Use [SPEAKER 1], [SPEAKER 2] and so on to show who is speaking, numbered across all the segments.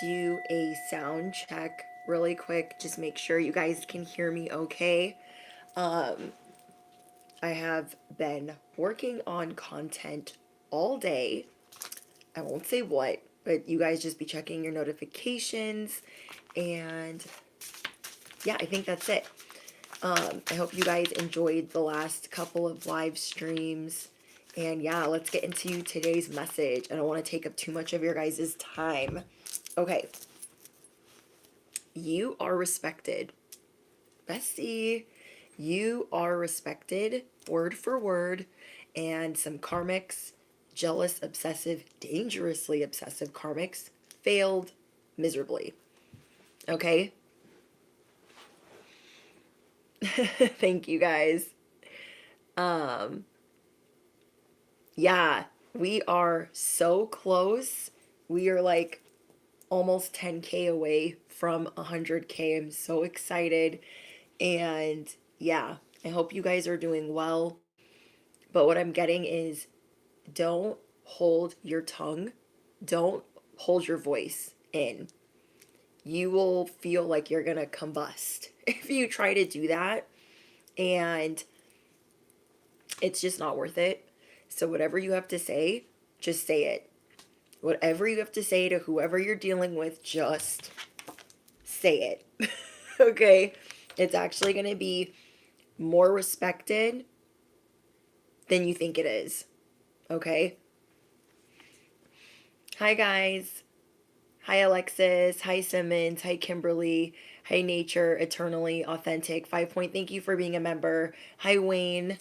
[SPEAKER 1] do a sound check really quick. Just make sure you guys can hear me okay. Um, I have been working on content all day. I won't say what, but you guys just be checking your notifications. And yeah, I think that's it. I hope you guys enjoyed the last couple of live streams. And yeah, let's get into today's message. I don't want to take up too much of your guys' time. Okay. You are respected. Bessie, you are respected, word for word. And some karmics, jealous, obsessive, dangerously obsessive karmics, failed miserably. Okay? Thank you guys. Um, yeah, we are so close. We are like almost 10K away from 100K. I'm so excited. And yeah, I hope you guys are doing well. But what I'm getting is don't hold your tongue, don't hold your voice in. You will feel like you're going to combust if you try to do that. And it's just not worth it. So, whatever you have to say, just say it. Whatever you have to say to whoever you're dealing with, just say it. Okay? It's actually going to be more respected than you think it is. Okay? Hi, guys. Hi, Alexis. Hi, Simmons. Hi, Kimberly. Hi, Nature. Eternally Authentic. 5 Point, thank you for being a member. Hi, Wayne.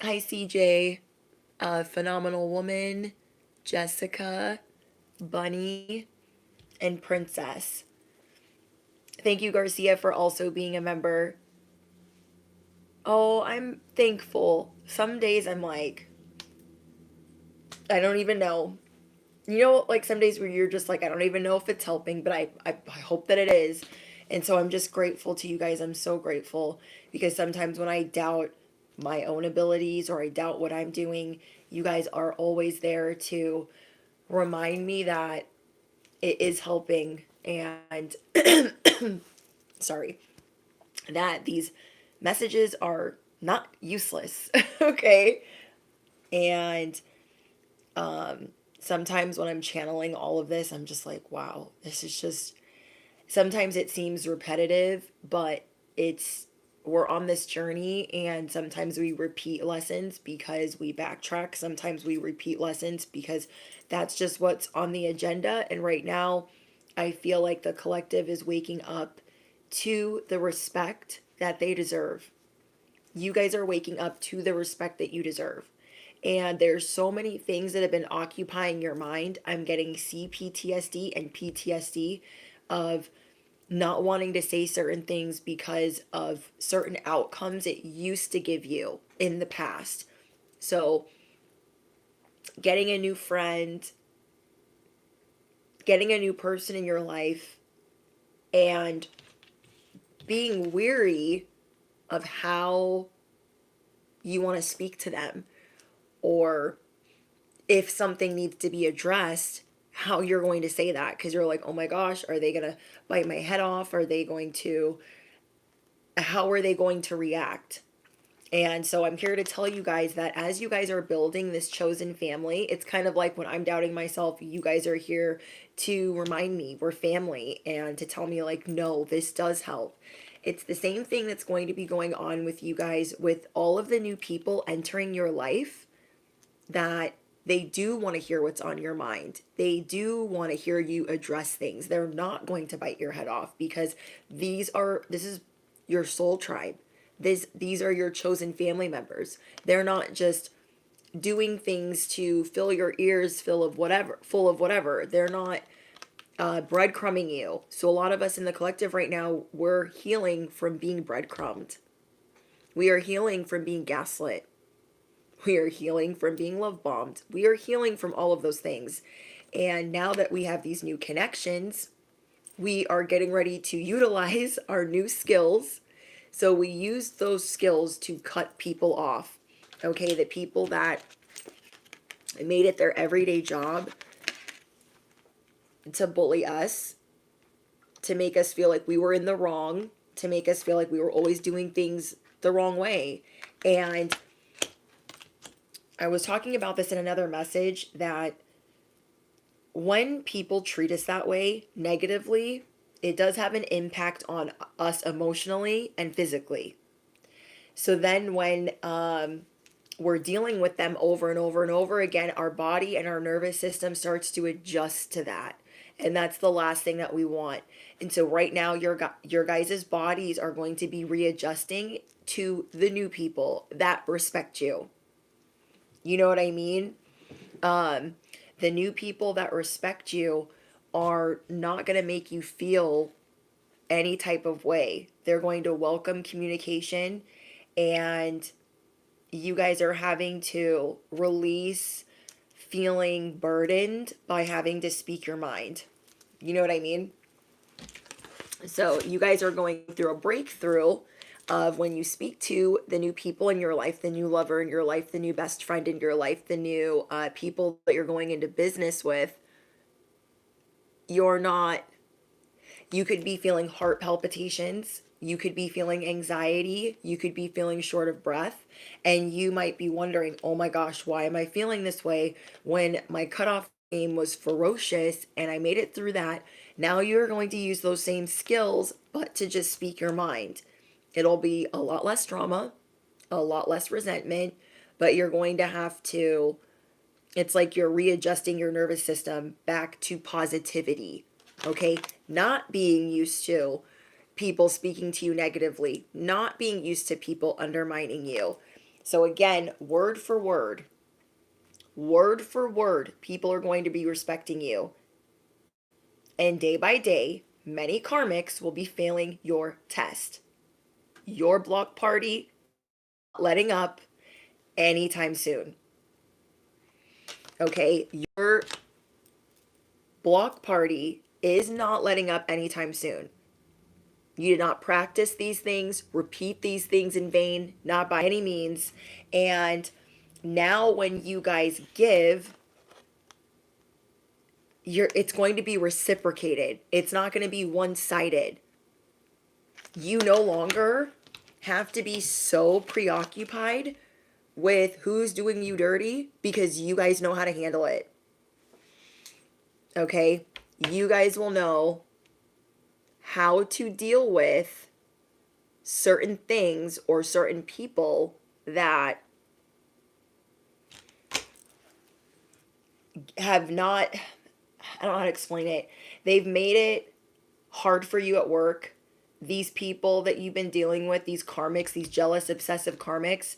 [SPEAKER 1] Hi, CJ. Phenomenal Woman. Jessica. Bunny. And Princess. Thank you, Garcia, for also being a member. Oh, I'm thankful. Some days I'm like, I don't even know. You know, like some days where you're just like, I don't even know if it's helping, but I hope that it is. And so I'm just grateful to you guys. I'm so grateful because sometimes when I doubt my own abilities or I doubt what I'm doing, you guys are always there to remind me that it is helping and sorry, that these messages are not useless. Okay. And sometimes when I'm channeling all of this, I'm just like, wow, this is just, sometimes it seems repetitive, but it's, we're on this journey and sometimes we repeat lessons because we backtrack. Sometimes we repeat lessons because that's just what's on the agenda. And right now, I feel like the collective is waking up to the respect that they deserve. You guys are waking up to the respect that you deserve. And there's so many things that have been occupying your mind. I'm getting CPTSD and PTSD of not wanting to say certain things because of certain outcomes it used to give you in the past. So, getting a new friend, getting a new person in your life, and being weary of how you want to speak to them, or if something needs to be addressed, how you're going to say that. Because you're like, oh my gosh, are they going to bite my head off? Are they going to, how are they going to react? And so I'm here to tell you guys that as you guys are building this chosen family, it's kind of like when I'm doubting myself, you guys are here to remind me we're family and to tell me, like, no, this does help. It's the same thing that's going to be going on with you guys with all of the new people entering your life, that they do want to hear what's on your mind. They do want to hear you address things. They're not going to bite your head off because this is your soul tribe. These are your chosen family members. They're not just doing things to fill your ears full of whatever. They're not breadcrumbing you. So a lot of us in the collective right now, we're healing from being breadcrumbed. We are healing from being gaslit. We are healing from being love bombed. We are healing from all of those things. And now that we have these new connections, we are getting ready to utilize our new skills. So we use those skills to cut people off. Okay, the people that made it their everyday job to bully us, to make us feel like we were in the wrong, to make us feel like we were always doing things the wrong way. And I was talking about this in another message, that when people treat us that way negatively, it does have an impact on us emotionally and physically. So then when we're dealing with them over and over and over again, our body and our nervous system starts to adjust to that. And that's the last thing that we want. And so right now, your guys' bodies are going to be readjusting to the new people that respect you. You know what I mean? The new people that respect you are not going to make you feel any type of way. They're going to welcome communication, and you guys are having to release feeling burdened by having to speak your mind. You know what I mean? So you guys are going through a breakthrough of when you speak to the new people in your life, the new lover in your life, the new best friend in your life, the new people that you're going into business with. You're not, you could be feeling heart palpitations. You could be feeling anxiety. You could be feeling short of breath. And you might be wondering, oh my gosh, why am I feeling this way when my cutoff game was ferocious and I made it through that? Now you're going to use those same skills, but to just speak your mind. It'll be a lot less drama, a lot less resentment, but you're going to have to, it's like you're readjusting your nervous system back to positivity, okay? Not being used to people speaking to you negatively, not being used to people undermining you. So again, word for word, people are going to be respecting you. And day by day, many karmics will be failing your test. Your block party letting up anytime soon. Okay, your block party is not letting up anytime soon. You did not practice these things, repeat these things in vain, not by any means. And now when you guys give, it's going to be reciprocated. It's not going to be one-sided. You no longer have to be so preoccupied with who's doing you dirty, because you guys know how to handle it. Okay? You guys will know how to deal with certain things or certain people that have not, I don't know how to explain it. They've made it hard for you at work. These people that you've been dealing with, these karmics, these jealous, obsessive karmics,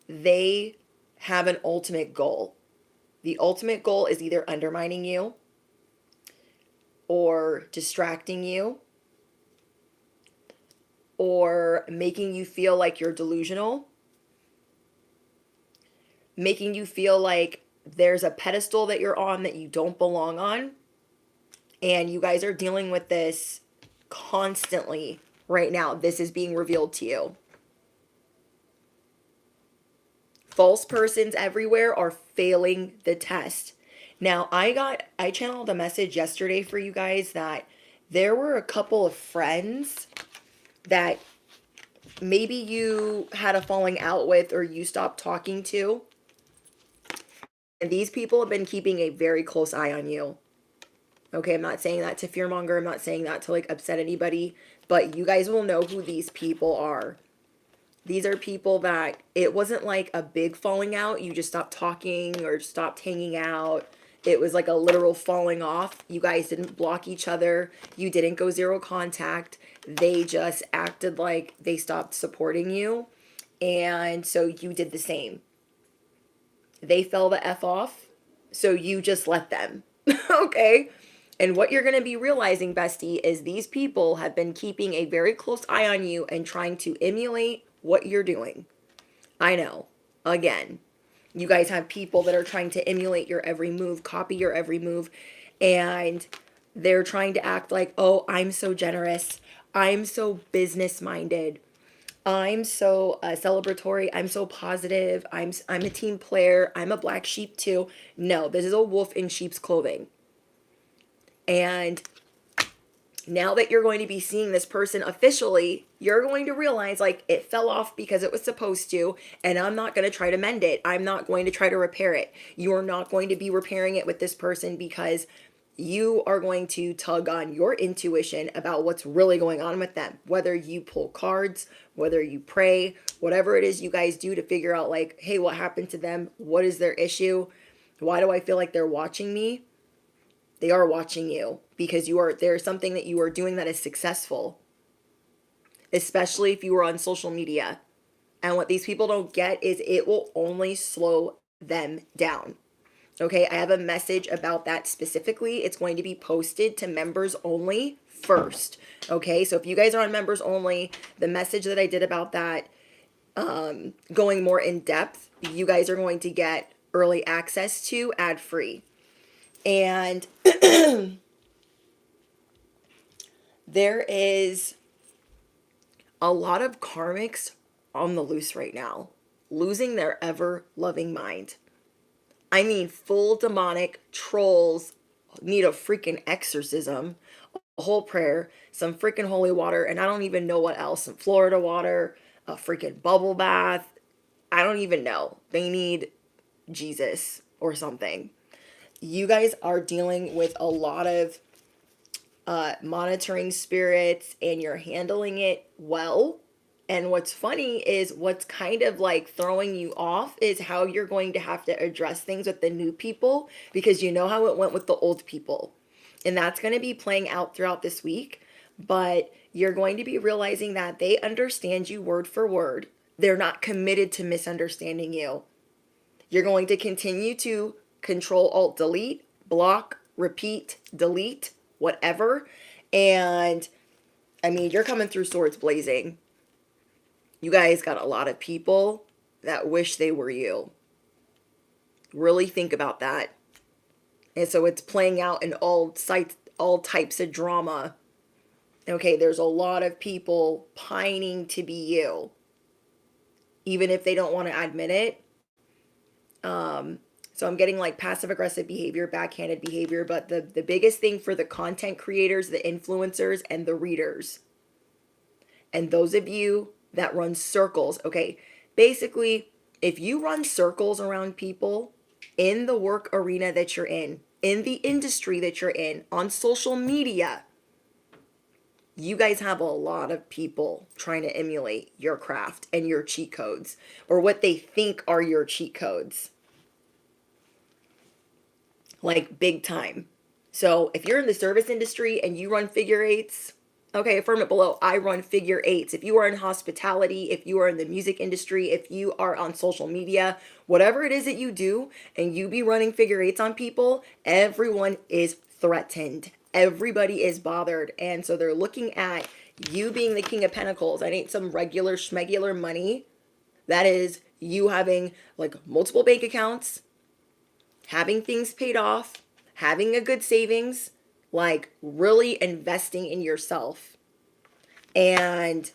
[SPEAKER 1] they have an ultimate goal. The ultimate goal is either undermining you or distracting you or making you feel like you're delusional, making you feel like there's a pedestal that you're on that you don't belong on. And you guys are dealing with this constantly right now. This is being revealed to you. False persons everywhere are failing the test. Now, I channeled a message yesterday for you guys that there were a couple of friends that maybe you had a falling out with or you stopped talking to. And these people have been keeping a very close eye on you. Okay, I'm not saying that to fearmonger. I'm not saying that to like upset anybody. But you guys will know who these people are. These are people that it wasn't like a big falling out. You just stopped talking or stopped hanging out. It was like a literal falling off. You guys didn't block each other. You didn't go zero contact. They just acted like they stopped supporting you. And so you did the same. They fell the F off. So you just let them. Okay? And what you're going to be realizing, bestie, is these people have been keeping a very close eye on you and trying to emulate what you're doing. I know. Again, you guys have people that are trying to emulate your every move, copy your every move, and they're trying to act like, oh, I'm so generous. I'm so business-minded. I'm so celebratory. I'm so positive. I'm a team player. I'm a black sheep too. No, this is a wolf in sheep's clothing. And now that you're going to be seeing this person officially, you're going to realize like it fell off because it was supposed to, and I'm not going to try to mend it. I'm not going to try to repair it. You're not going to be repairing it with this person because you are going to tug on your intuition about what's really going on with them. Whether you pull cards, whether you pray, whatever it is you guys do to figure out like, hey, what happened to them? What is their issue? Why do I feel like they're watching me? They are watching you because there's something that you are doing that is successful, especially if you are on social media. And what these people don't get is it will only slow them down. Okay, I have a message about that specifically. It's going to be posted to members only first. Okay, so if you guys are on members only, the message that I did about that, going more in depth, you guys are going to get early access to ad free. And there is a lot of karmics on the loose right now, losing their ever loving mind. I mean, full demonic trolls need a freaking exorcism, a whole prayer, some freaking holy water, and I don't even know what else. Some Florida water, a freaking bubble bath. I don't even know. They need Jesus or something. You guys are dealing with a lot of monitoring spirits, and you're handling it well. And what's funny is what's kind of like throwing you off is how you're going to have to address things with the new people, because you know how it went with the old people. And that's going to be playing out throughout this week. But you're going to be realizing that they understand you word for word. They're not committed to misunderstanding you. You're going to continue to Control Alt Delete, block, repeat, delete, whatever. And I mean, you're coming through swords blazing. You guys got a lot of people that wish they were you. Really think about that. And so it's playing out in all types of drama. Okay, there's a lot of people pining to be you, even if they don't want to admit it. So I'm getting like passive aggressive behavior, backhanded behavior, but the biggest thing for the content creators, the influencers, and the readers, and those of you that run circles, okay, basically, if you run circles around people in the work arena that you're in the industry that you're in, on social media, you guys have a lot of people trying to emulate your craft and your cheat codes, or what they think are your cheat codes. Like big time. So if you're in the service industry and you run figure eights, okay, affirm it below. I run figure eights. If you are in hospitality, if you are in the music industry, if you are on social media, whatever it is that you do, and you be running figure eights on people, everyone is threatened. Everybody is bothered. And so they're looking at you being the King of Pentacles. That ain't some regular schmegular money. That is you having like multiple bank accounts, having things paid off, having a good savings, like really investing in yourself. And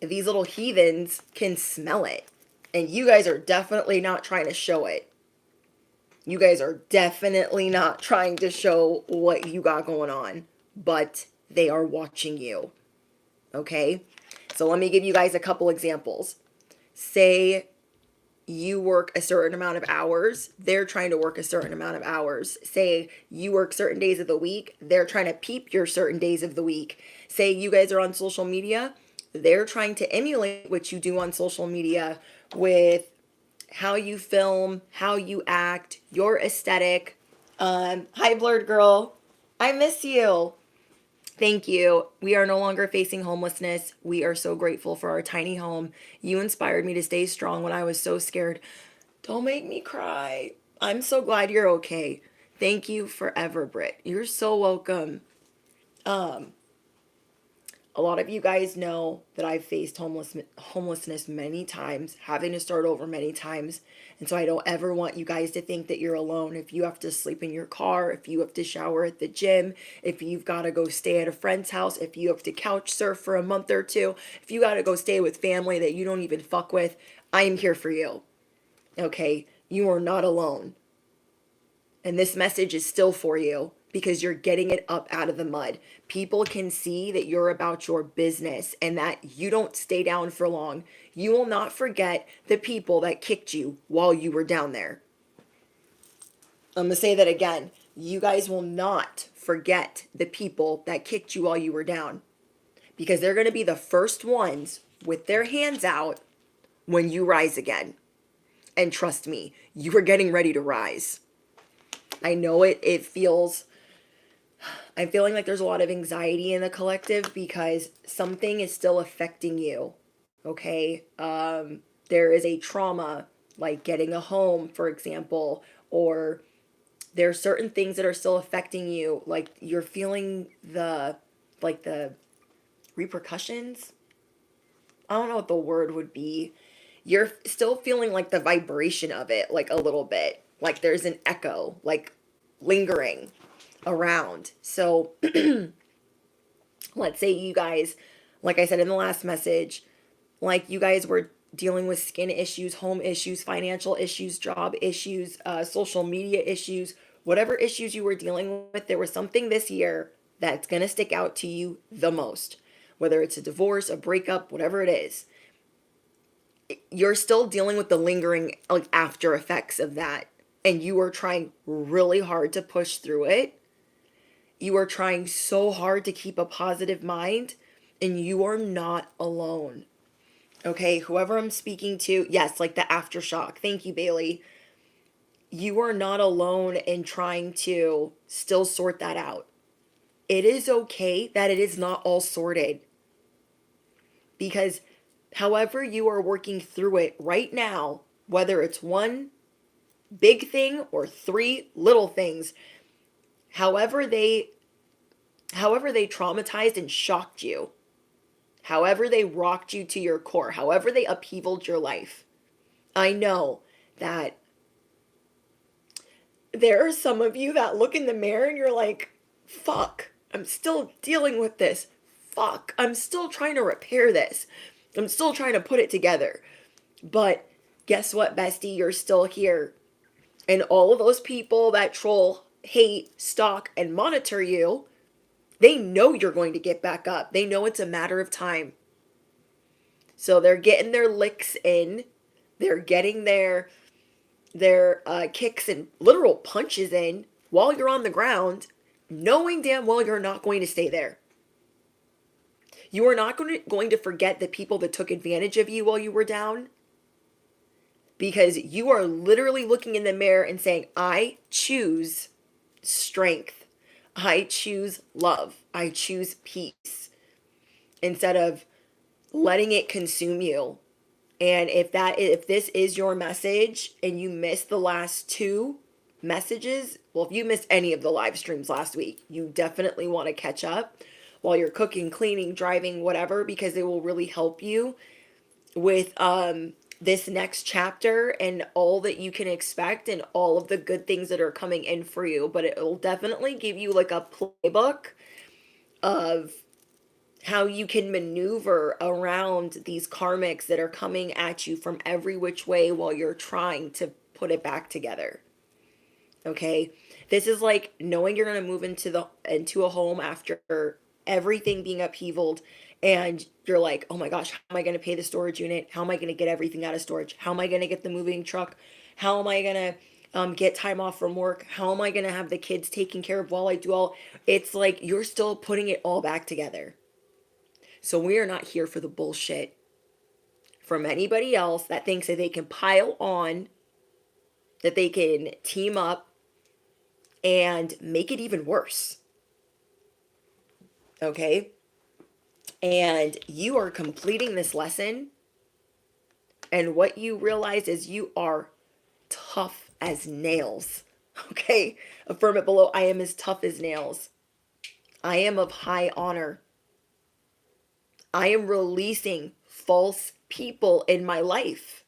[SPEAKER 1] these little heathens can smell it. And you guys are definitely not trying to show it. You guys are definitely not trying to show what you got going on, but they are watching you. Okay? So let me give you guys a couple examples. Say you work a certain amount of hours, they're trying to work a certain amount of hours. Say you work certain days of the week, they're trying to peep your certain days of the week. Say you guys are on social media, they're trying to emulate what you do on social media with how you film, how you act, your aesthetic. Hi, Blurred Girl. I miss you. Thank you. We are no longer facing homelessness. We are so grateful for our tiny home. You inspired me to stay strong when I was so scared. Don't make me cry. I'm so glad you're okay. Thank you forever, Britt. You're so welcome. A lot of you guys know that I've faced homelessness many times, having to start over many times. And so I don't ever want you guys to think that you're alone. If you have to sleep in your car, if you have to shower at the gym, if you've got to go stay at a friend's house, if you have to couch surf for a month or two, if you got to go stay with family that you don't even fuck with, I am here for you. Okay? You are not alone. And this message is still for you, because you're getting it up out of the mud. People can see that you're about your business and that you don't stay down for long. You will not forget the people that kicked you while you were down there. I'm going to say that again. You guys will not forget the people that kicked you while you were down, because they're going to be the first ones with their hands out when you rise again. And trust me, you are getting ready to rise. I know it feels, I'm feeling like there's a lot of anxiety in the collective because something is still affecting you. Okay? There is a trauma, like getting a home, for example, or there are certain things that are still affecting you. Like you're feeling the repercussions. I don't know what the word would be. You're still feeling like the vibration of it, like a little bit. Like there's an echo, like lingering around. So let's say you guys, like I said in the last message, like you guys were dealing with skin issues, home issues, financial issues, job issues, social media issues, whatever issues you were dealing with, there was something this year that's going to stick out to you the most. Whether it's a divorce, a breakup, whatever it is, you're still dealing with the lingering like after effects of that. And you are trying really hard to push through it. You are trying so hard to keep a positive mind, and you are not alone. Okay, whoever I'm speaking to, yes, like the aftershock. Thank you, Bailey. You are not alone in trying to still sort that out. It is okay that it is not all sorted, because however you are working through it right now, whether it's one big thing or three little things, however they traumatized and shocked you, however they rocked you to your core, however they upheavaled your life. I know that there are some of you that look in the mirror and you're like, fuck, I'm still dealing with this. Fuck, I'm still trying to repair this. I'm still trying to put it together. But guess what, bestie? You're still here. And all of those people that troll, hate, stalk, and monitor you, they know you're going to get back up. They know it's a matter of time. So they're getting their licks in. They're getting their kicks and literal punches in while you're on the ground, knowing damn well you're not going to stay there. You are not going to forget the people that took advantage of you while you were down, because you are literally looking in the mirror and saying, I choose strength. I choose love. I choose peace, instead of letting it consume you. And if this is your message and you missed the last two messages, well, if you missed any of the live streams last week, you definitely want to catch up while you're cooking, cleaning, driving, whatever, because it will really help you with this next chapter and all that you can expect and all of the good things that are coming in for you. But it will definitely give you like a playbook of how you can maneuver around these karmics that are coming at you from every which way while you're trying to put it back together. Okay? This is like knowing you're going to move into a home after everything being upheavaled, and you're like, oh my gosh, how am I going to pay the storage unit? How am I going to get everything out of storage? How am I going to get the moving truck? How am I going to get time off from work? How am I going to have the kids taken care of while I do all? It's like you're still putting it all back together. So we are not here for the bullshit from anybody else that thinks that they can pile on, that they can team up and make it even worse. Okay? And you are completing this lesson, and what you realize is you are tough as nails. Okay? Affirm it below. I am as tough as nails. I am of high honor. I am releasing false people in my life.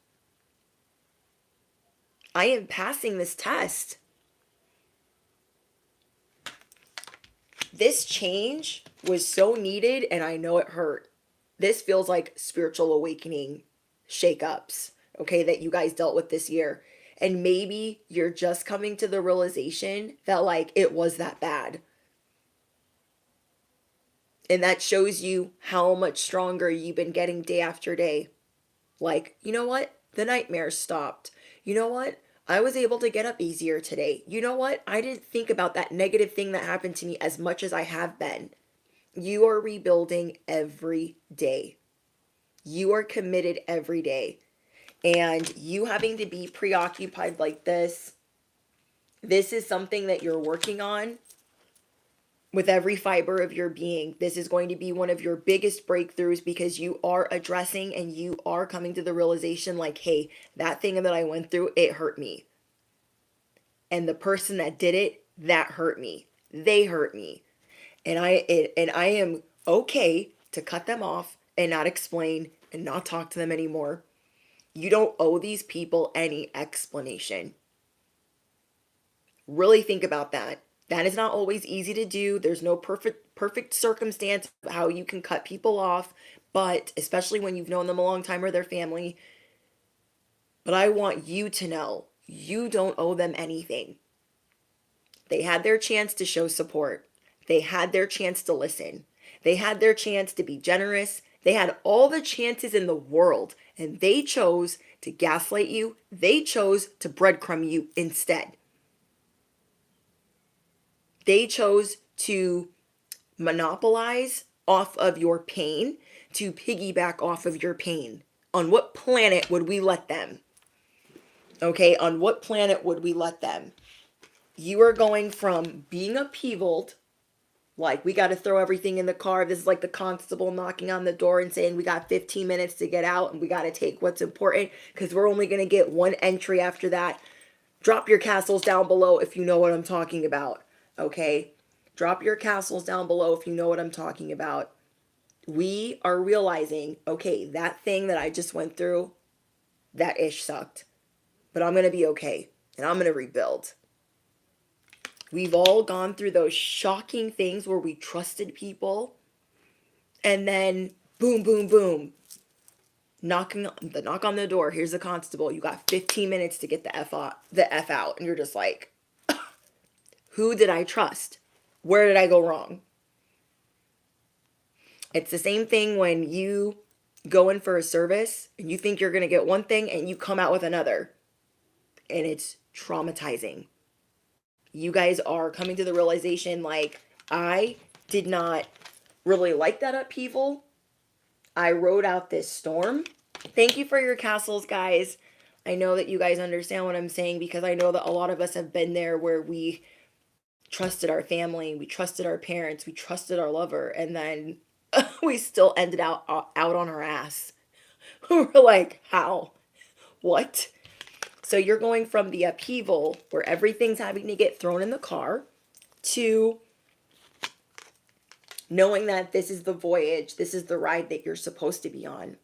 [SPEAKER 1] I am passing this test. This change was so needed, and I know it hurt. This feels like spiritual awakening shakeups, okay, that you guys dealt with this year. And maybe you're just coming to the realization that, like, it was that bad. And that shows you how much stronger you've been getting day after day. Like, you know what? The nightmares stopped. You know what? I was able to get up easier today. You know what? I didn't think about that negative thing that happened to me as much as I have been. You are rebuilding every day. You are committed every day. And you having to be preoccupied like this is something that you're working on with every fiber of your being. This is going to be one of your biggest breakthroughs because you are addressing and you are coming to the realization like, hey, that thing that I went through, it hurt me. And the person that did it, that hurt me. They hurt me. And I am okay to cut them off and not explain and not talk to them anymore. You don't owe these people any explanation. Really think about that. That is not always easy to do. There's no perfect circumstance of how you can cut people off, but especially when you've known them a long time or their family. But I want you to know you don't owe them anything. They had their chance to show support. They had their chance to listen. They had their chance to be generous. They had all the chances in the world, and they chose to gaslight you. They chose to breadcrumb you instead. They chose to monopolize off of your pain, to piggyback off of your pain. On what planet would we let them? Okay, on what planet would we let them? You are going from being upheavaled, like we got to throw everything in the car. This is like the constable knocking on the door and saying we got 15 minutes to get out and we got to take what's important because we're only going to get one entry after that. Drop your castles down below if you know what I'm talking about. Okay? Drop your castles down below if you know what I'm talking about. We are realizing, okay, that thing that I just went through, that ish sucked. But I'm going to be okay. And I'm going to rebuild. We've all gone through those shocking things where we trusted people. And then, boom, boom, boom. Knock on the door. Here's the constable. You got 15 minutes to get the F out. And you're just like, who did I trust? Where did I go wrong? It's the same thing when you go in for a service and you think you're going to get one thing and you come out with another. And it's traumatizing. You guys are coming to the realization like, I did not really like that upheaval. I rode out this storm. Thank you for your castles, guys. I know that you guys understand what I'm saying because I know that a lot of us have been there where we trusted our family, we trusted our parents, we trusted our lover, and then we still ended out on our ass. We're like, how? What? So you're going from the upheaval where everything's having to get thrown in the car to knowing that this is the voyage, this is the ride that you're supposed to be on.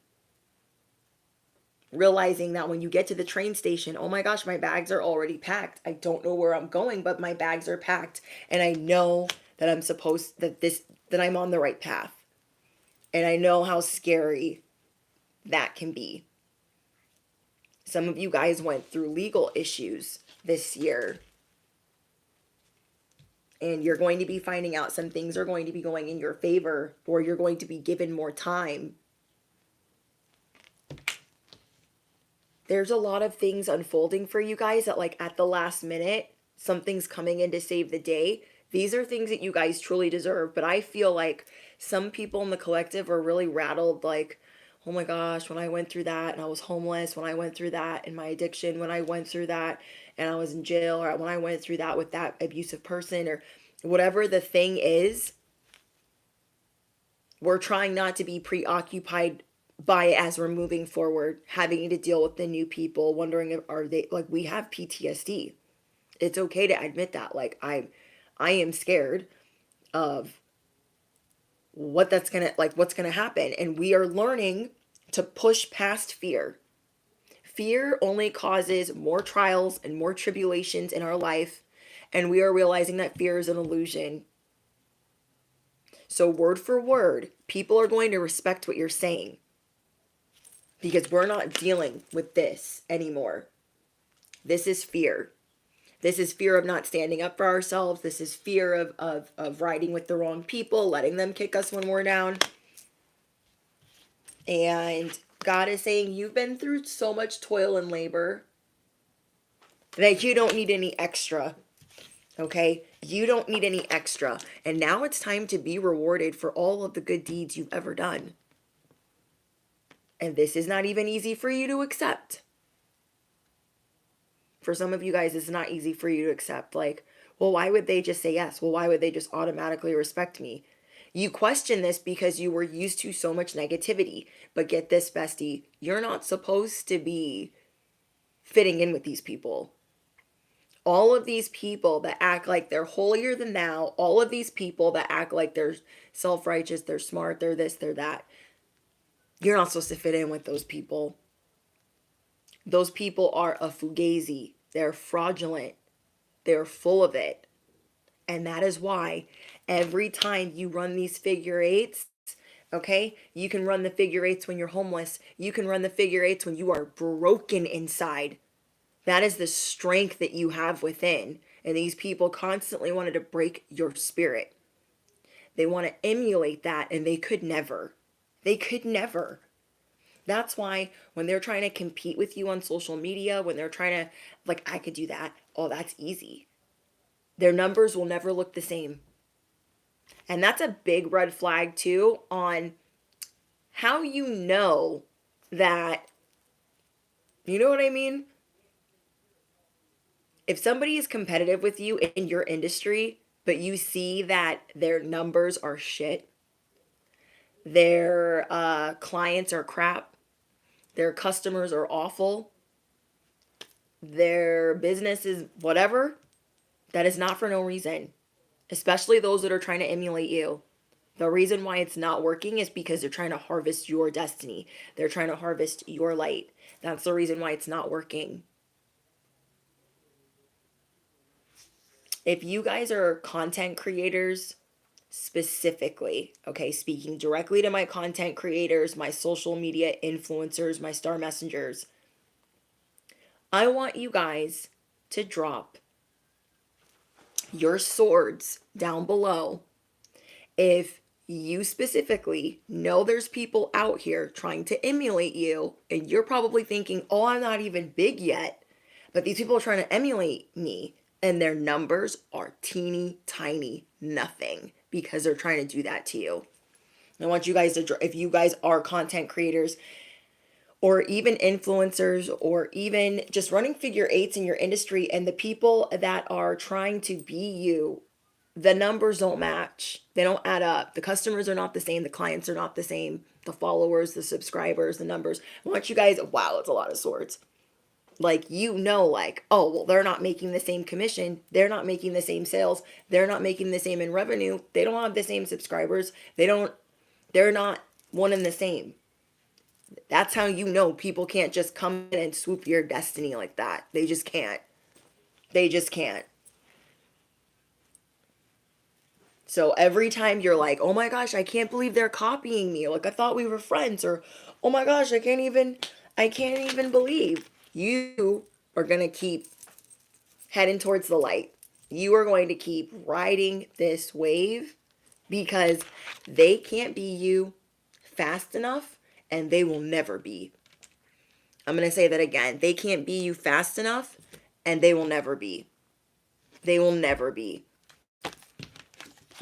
[SPEAKER 1] Realizing that when you get to the train station, oh my gosh, my bags are already packed. I don't know where I'm going, but my bags are packed. And I know that that I'm on the right path. And I know how scary that can be. Some of you guys went through legal issues this year. And you're going to be finding out some things are going to be going in your favor, or you're going to be given more time. There's a lot of things unfolding for you guys that, like, at the last minute, something's coming in to save the day. These are things that you guys truly deserve. But I feel like some people in the collective are really rattled, like, oh my gosh, when I went through that and I was homeless, when I went through that and my addiction, when I went through that and I was in jail, or when I went through that with that abusive person, or whatever the thing is, we're trying not to be preoccupied by it as we're moving forward, having to deal with the new people, wondering if are they, like, we have PTSD. It's okay to admit that. Like, I am scared of what's gonna happen. And we are learning to push past fear. Fear only causes more trials and more tribulations in our life. And we are realizing that fear is an illusion. So word for word, people are going to respect what you're saying. Because we're not dealing with this anymore. This is fear. This is fear of not standing up for ourselves. This is fear of riding with the wrong people, letting them kick us when we're down. And God is saying, you've been through so much toil and labor that you don't need any extra. Okay? You don't need any extra. And now it's time to be rewarded for all of the good deeds you've ever done. And this is not even easy for you to accept. For some of you guys, it's not easy for you to accept. Like, well, why would they just say yes? Well, why would they just automatically respect me? You question this because you were used to so much negativity. But get this, bestie, you're not supposed to be fitting in with these people. All of these people that act like they're holier than thou, all of these people that act like they're self-righteous, they're smart, they're this, they're that. You're not supposed to fit in with those people. Those people are a fugazi. They're fraudulent. They're full of it. And that is why every time you run these figure eights, okay, you can run the figure eights when you're homeless. You can run the figure eights when you are broken inside. That is the strength that you have within. And these people constantly wanted to break your spirit. They want to emulate that, and they could never. They could never. That's why when they're trying to compete with you on social media, when they're trying to, like, I could do that. Oh, that's easy. Their numbers will never look the same. And that's a big red flag, too, on how you know that, you know what I mean? If somebody is competitive with you in your industry, but you see that their numbers are shit, their clients are crap, their customers are awful, their business is whatever, that is not for no reason. Especially those that are trying to emulate you. The reason why it's not working is because they're trying to harvest your destiny. They're trying to harvest your light. That's the reason why it's not working. If you guys are content creators specifically, okay, speaking directly to my content creators, my social media influencers, my star messengers, I want you guys to drop your swords down below if you specifically know there's people out here trying to emulate you, and you're probably thinking, oh, I'm not even big yet, but these people are trying to emulate me, and their numbers are teeny tiny nothing because they're trying to do that to you. I want you guys to, if you guys are content creators or even influencers or even just running figure eights in your industry, and the people that are trying to be you, the numbers don't match. They don't add up. The customers are not the same. The clients are not the same. The followers, the subscribers, the numbers. I want you guys, wow, it's a lot of swords. Like, you know, like, oh, well, they're not making the same commission. They're not making the same sales. They're not making the same in revenue. They don't have the same subscribers. They're not one and the same. That's how you know people can't just come in and swoop your destiny like that. They just can't. They just can't. So every time you're like, oh my gosh, I can't believe they're copying me. Like, I thought we were friends. Or, oh my gosh, I can't even believe. You are going to keep heading towards the light. You are going to keep riding this wave because they can't be you fast enough, and they will never be. I'm going to say that again. They can't be you fast enough, and they will never be. They will never be.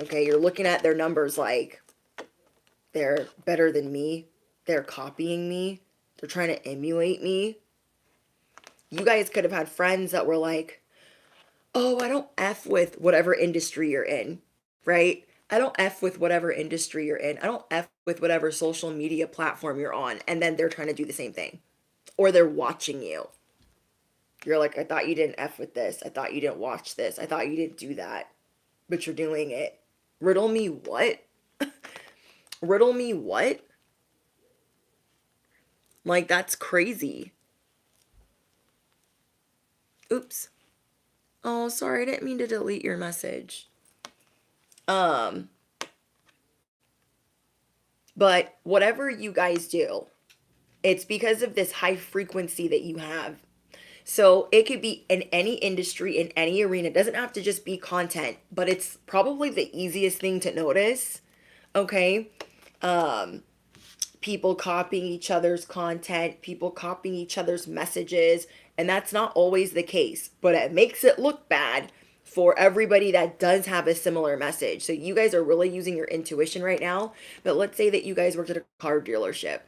[SPEAKER 1] Okay, you're looking at their numbers like they're better than me. They're copying me. They're trying to emulate me. You guys could have had friends that were like, oh, I don't F with whatever industry you're in, right? I don't F with whatever industry you're in. I don't F with whatever social media platform you're on. And then they're trying to do the same thing. Or they're watching you. You're like, I thought you didn't F with this. I thought you didn't watch this. I thought you didn't do that. But you're doing it. Riddle me what? Riddle me what? Like, that's crazy. Oops. Oh, sorry, I didn't mean to delete your message. But whatever you guys do, it's because of this high frequency that you have. So it could be in any industry, in any arena. It doesn't have to just be content, but it's probably the easiest thing to notice. Okay. People copying each other's content, people copying each other's messages, and that's not always the case, but it makes it look bad for everybody that does have a similar message. So you guys are really using your intuition right now. But let's say that you guys worked at a car dealership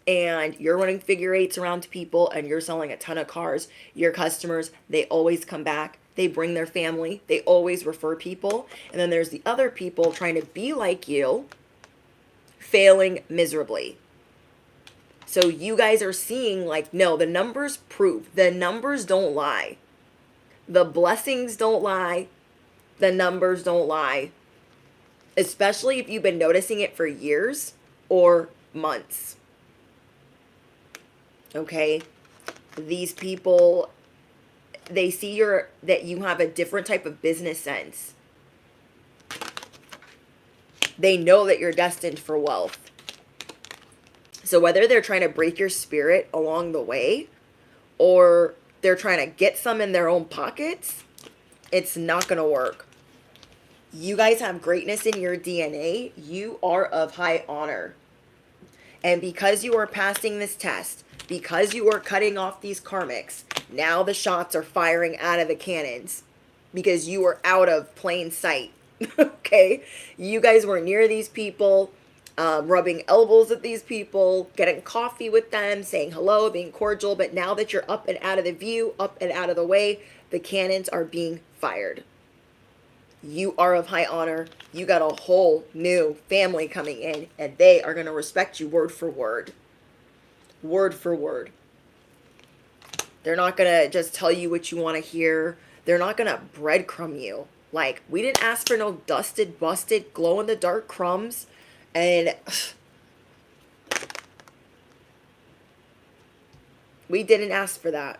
[SPEAKER 1] and you're running figure eights around to people and you're selling a ton of cars. Your customers, they always come back. They bring their family. They always refer people. And then there's the other people trying to be like you, failing miserably. So you guys are seeing like, no, the numbers prove. The numbers don't lie. The blessings don't lie. The numbers don't lie. Especially if you've been noticing it for years or months. Okay? These people, they see that you have a different type of business sense. They know that you're destined for wealth. So whether they're trying to break your spirit along the way or they're trying to get some in their own pockets, it's not going to work. You guys have greatness in your DNA. You are of high honor. And because you are passing this test, because you are cutting off these karmics, now the shots are firing out of the cannons because you were out of plain sight. Okay? You guys were near these people, rubbing elbows at these people, getting coffee with them, saying hello, being cordial. But now that you're up and out of the view, up and out of the way, the cannons are being fired. You are of high honor. You got a whole new family coming in, and they are going to respect you word for word. Word for word. They're not going to just tell you what you want to hear. They're not going to breadcrumb you. Like, we didn't ask for no dusted, busted, glow-in-the-dark crumbs. And we didn't ask for that.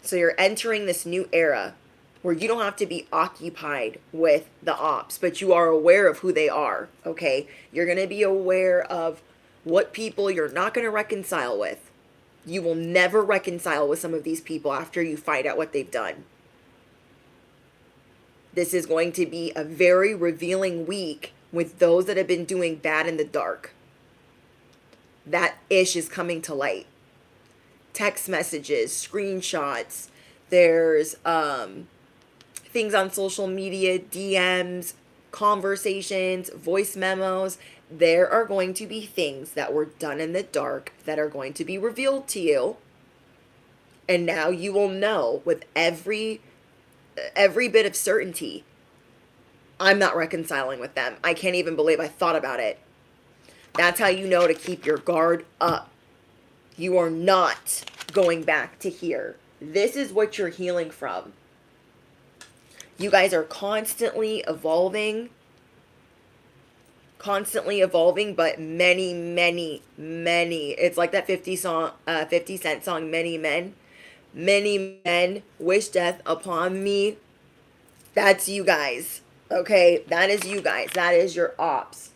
[SPEAKER 1] So you're entering this new era where you don't have to be occupied with the ops, but you are aware of who they are, okay? You're going to be aware of what people you're not going to reconcile with. You will never reconcile with some of these people after you find out what they've done. This is going to be a very revealing week with those that have been doing bad in the dark. That ish is coming to light. Text messages, screenshots, there's things on social media, DMs, conversations, voice memos. There are going to be things that were done in the dark that are going to be revealed to you. And now you will know with every bit of certainty, I'm not reconciling with them. I can't even believe I thought about it. That's how you know to keep your guard up. You are not going back to here. This is what you're healing from. You guys are constantly evolving, but many. It's like that 50 Cent song, Many men wish death upon me. That's you guys. Okay? That is you guys. That is your ops.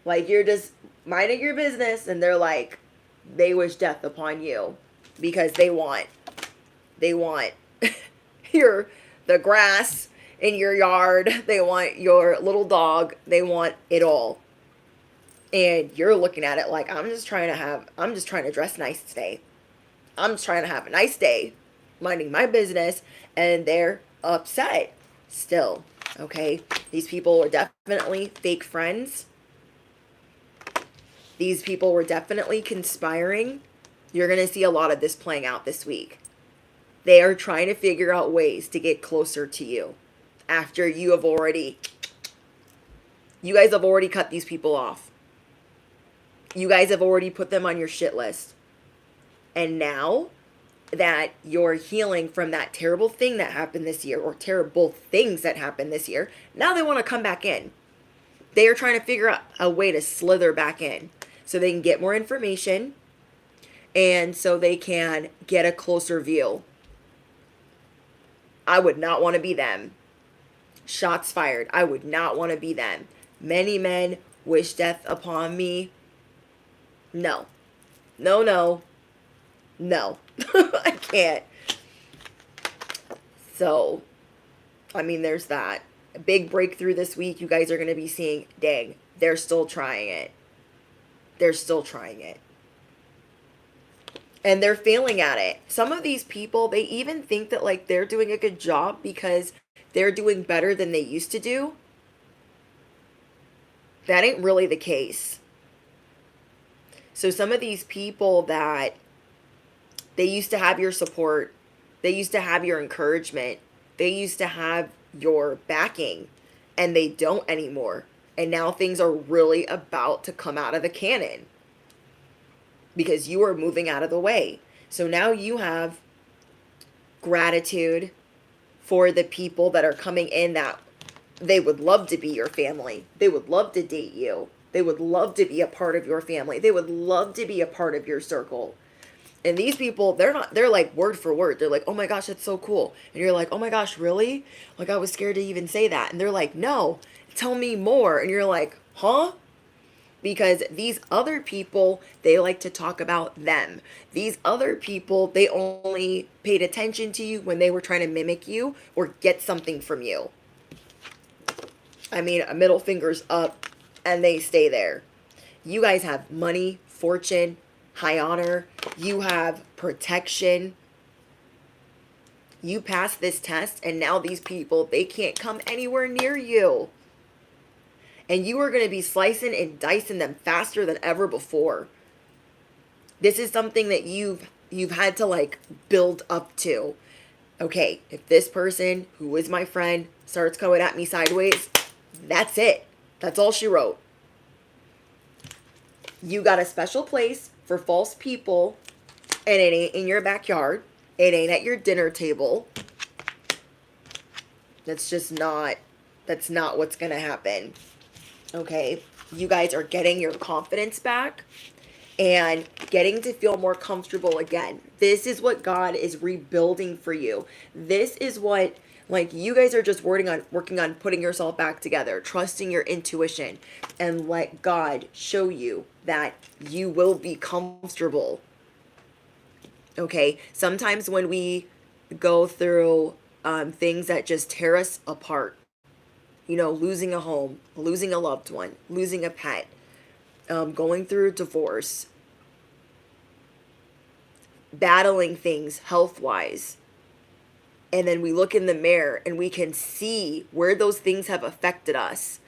[SPEAKER 1] Like, you're just minding your business and they're like, they wish death upon you because they want the grass in your yard. They want your little dog. They want it all. And you're looking at it like, I'm just trying to dress nice today. I'm just trying to have a nice day, minding my business, and they're upset still. Okay? These people are definitely fake friends. These people were definitely conspiring. You're going to see a lot of this playing out this week. They are trying to figure out ways to get closer to you after you guys have already cut these people off. You guys have already put them on your shit list. And now that you're healing from that terrible thing that happened this year, or terrible things that happened this year, now they want to come back in. They are trying to figure out a way to slither back in so they can get more information and so they can get a closer view. I would not want to be them. Shots fired. I would not want to be them. Many men wish death upon me. No. No, I can't. So, I mean, there's that. A big breakthrough this week. You guys are going to be seeing, dang, they're still trying it. They're still trying it. And they're failing at it. Some of these people, they even think that like they're doing a good job because they're doing better than they used to do. That ain't really the case. So some of these people that they used to have your support, they used to have your encouragement, they used to have your backing, and they don't anymore. And now things are really about to come out of the cannon because you are moving out of the way. So now you have gratitude for the people that are coming in that they would love to be your family. They would love to date you. They would love to be a part of your family. They would love to be a part of your circle. And these people, they're like word for word. They're like, oh my gosh, that's so cool. And you're like, oh my gosh, really? Like, I was scared to even say that. And they're like, no, tell me more. And you're like, huh? Because these other people, they like to talk about them. These other people, they only paid attention to you when they were trying to mimic you or get something from you. I mean, a middle finger's up and they stay there. You guys have money, fortune, high honor. You have protection. You pass this test and now these people, they can't come anywhere near you. And you are going to be slicing and dicing them faster than ever before. This is something that you've had to like build up to. Okay, if this person who is my friend starts coming at me sideways, that's it. That's all she wrote. You got a special place for false people, and it ain't in your backyard. It ain't at your dinner table. That's not what's going to happen. Okay, you guys are getting your confidence back and getting to feel more comfortable again. This is what God is rebuilding for you. This is what, like, you guys are just working on putting yourself back together, trusting your intuition, and let God show you that you will be comfortable. Okay, sometimes when we go through things that just tear us apart, you know, losing a home, losing a loved one, losing a pet, going through a divorce, battling things health-wise. And then we look in the mirror and we can see where those things have affected us.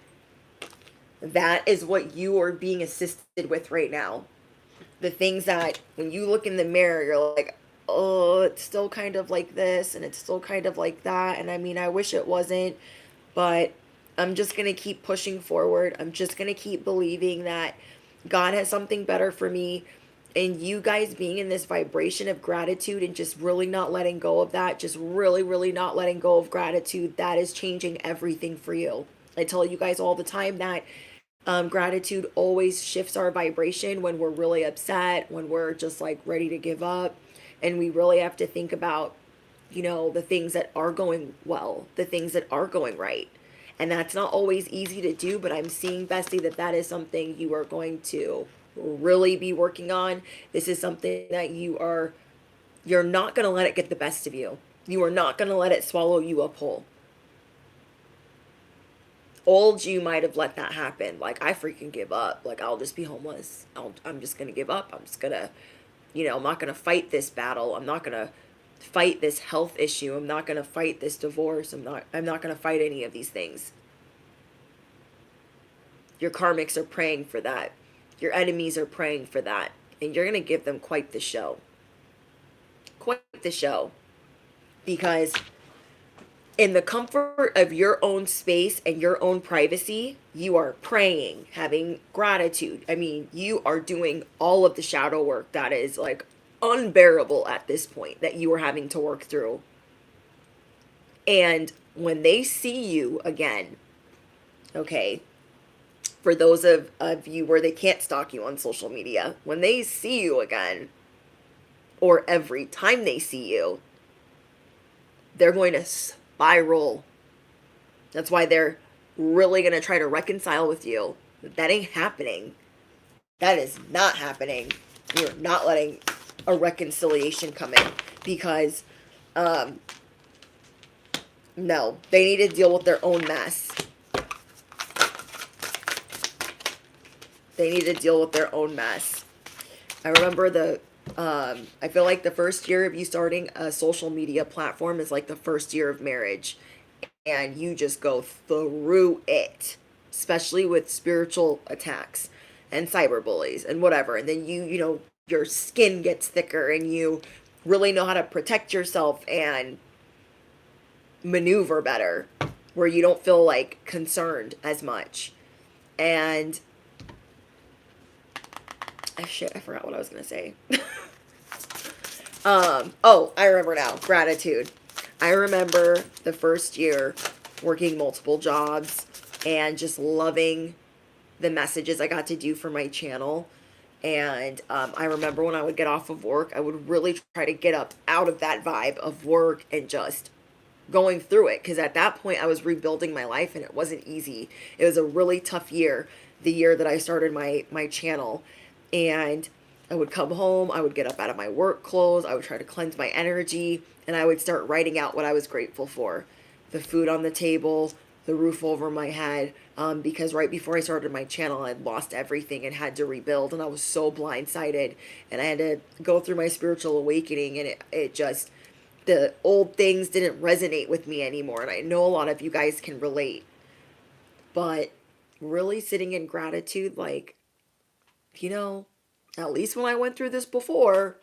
[SPEAKER 1] That is what you are being assisted with right now. The things that when you look in the mirror, you're like, oh, it's still kind of like this and it's still kind of like that. And I mean, I wish it wasn't, but I'm just going to keep pushing forward. I'm just going to keep believing that God has something better for me. And you guys being in this vibration of gratitude and just really not letting go of that, just really, really not letting go of gratitude, that is changing everything for you. I tell you guys all the time that gratitude always shifts our vibration when we're really upset, when we're just like ready to give up. And we really have to think about, you know, the things that are going well, the things that are going right. And that's not always easy to do, but I'm seeing, Bestie, that is something you are going to really be working on. This is something that you're not going to let it get the best of you. You are not going to let it swallow you up whole. Old you might have let that happen. Like, I freaking give up. Like, I'll just be homeless. I'm just going to give up. I'm just going to, you know, I'm not going to fight this battle. I'm not going to fight this health issue. I'm not going to fight this divorce. I'm not going to fight any of these things. Your karmics are praying for that. Your enemies are praying for that. And you're going to give them quite the show. Quite the show. Because in the comfort of your own space and your own privacy, you are praying, having gratitude. I mean, you are doing all of the shadow work that is like unbearable at this point that you are having to work through. And when they see you again, okay, for those of you where they can't stalk you on social media, when they see you again, or every time they see you, they're going to spiral. That's why they're really going to try to reconcile with you. That ain't happening. That is not happening. You're not letting a reconciliation coming, because no, they need to deal with their own mess. They need to deal with their own mess. I remember I feel like the first year of you starting a social media platform is like the first year of marriage. And you just go through it, especially with spiritual attacks and cyberbullies and whatever. And then you know, your skin gets thicker and you really know how to protect yourself and maneuver better, where you don't feel like concerned as much. And shit, I forgot what I was gonna say. Oh, I remember now. Gratitude. I remember the first year working multiple jobs and just loving the messages I got to do for my channel. And I remember when I would get off of work, I would really try to get up out of that vibe of work and just going through it. Because at that point, I was rebuilding my life and it wasn't easy. It was a really tough year, the year that I started my channel. And I would come home, I would get up out of my work clothes, I would try to cleanse my energy, and I would start writing out what I was grateful for. The food on the table, the roof over my head, because right before I started my channel, I'd lost everything and had to rebuild, and I was so blindsided, and I had to go through my spiritual awakening, and it just, the old things didn't resonate with me anymore, and I know a lot of you guys can relate, but really sitting in gratitude, like, you know, at least when I went through this before,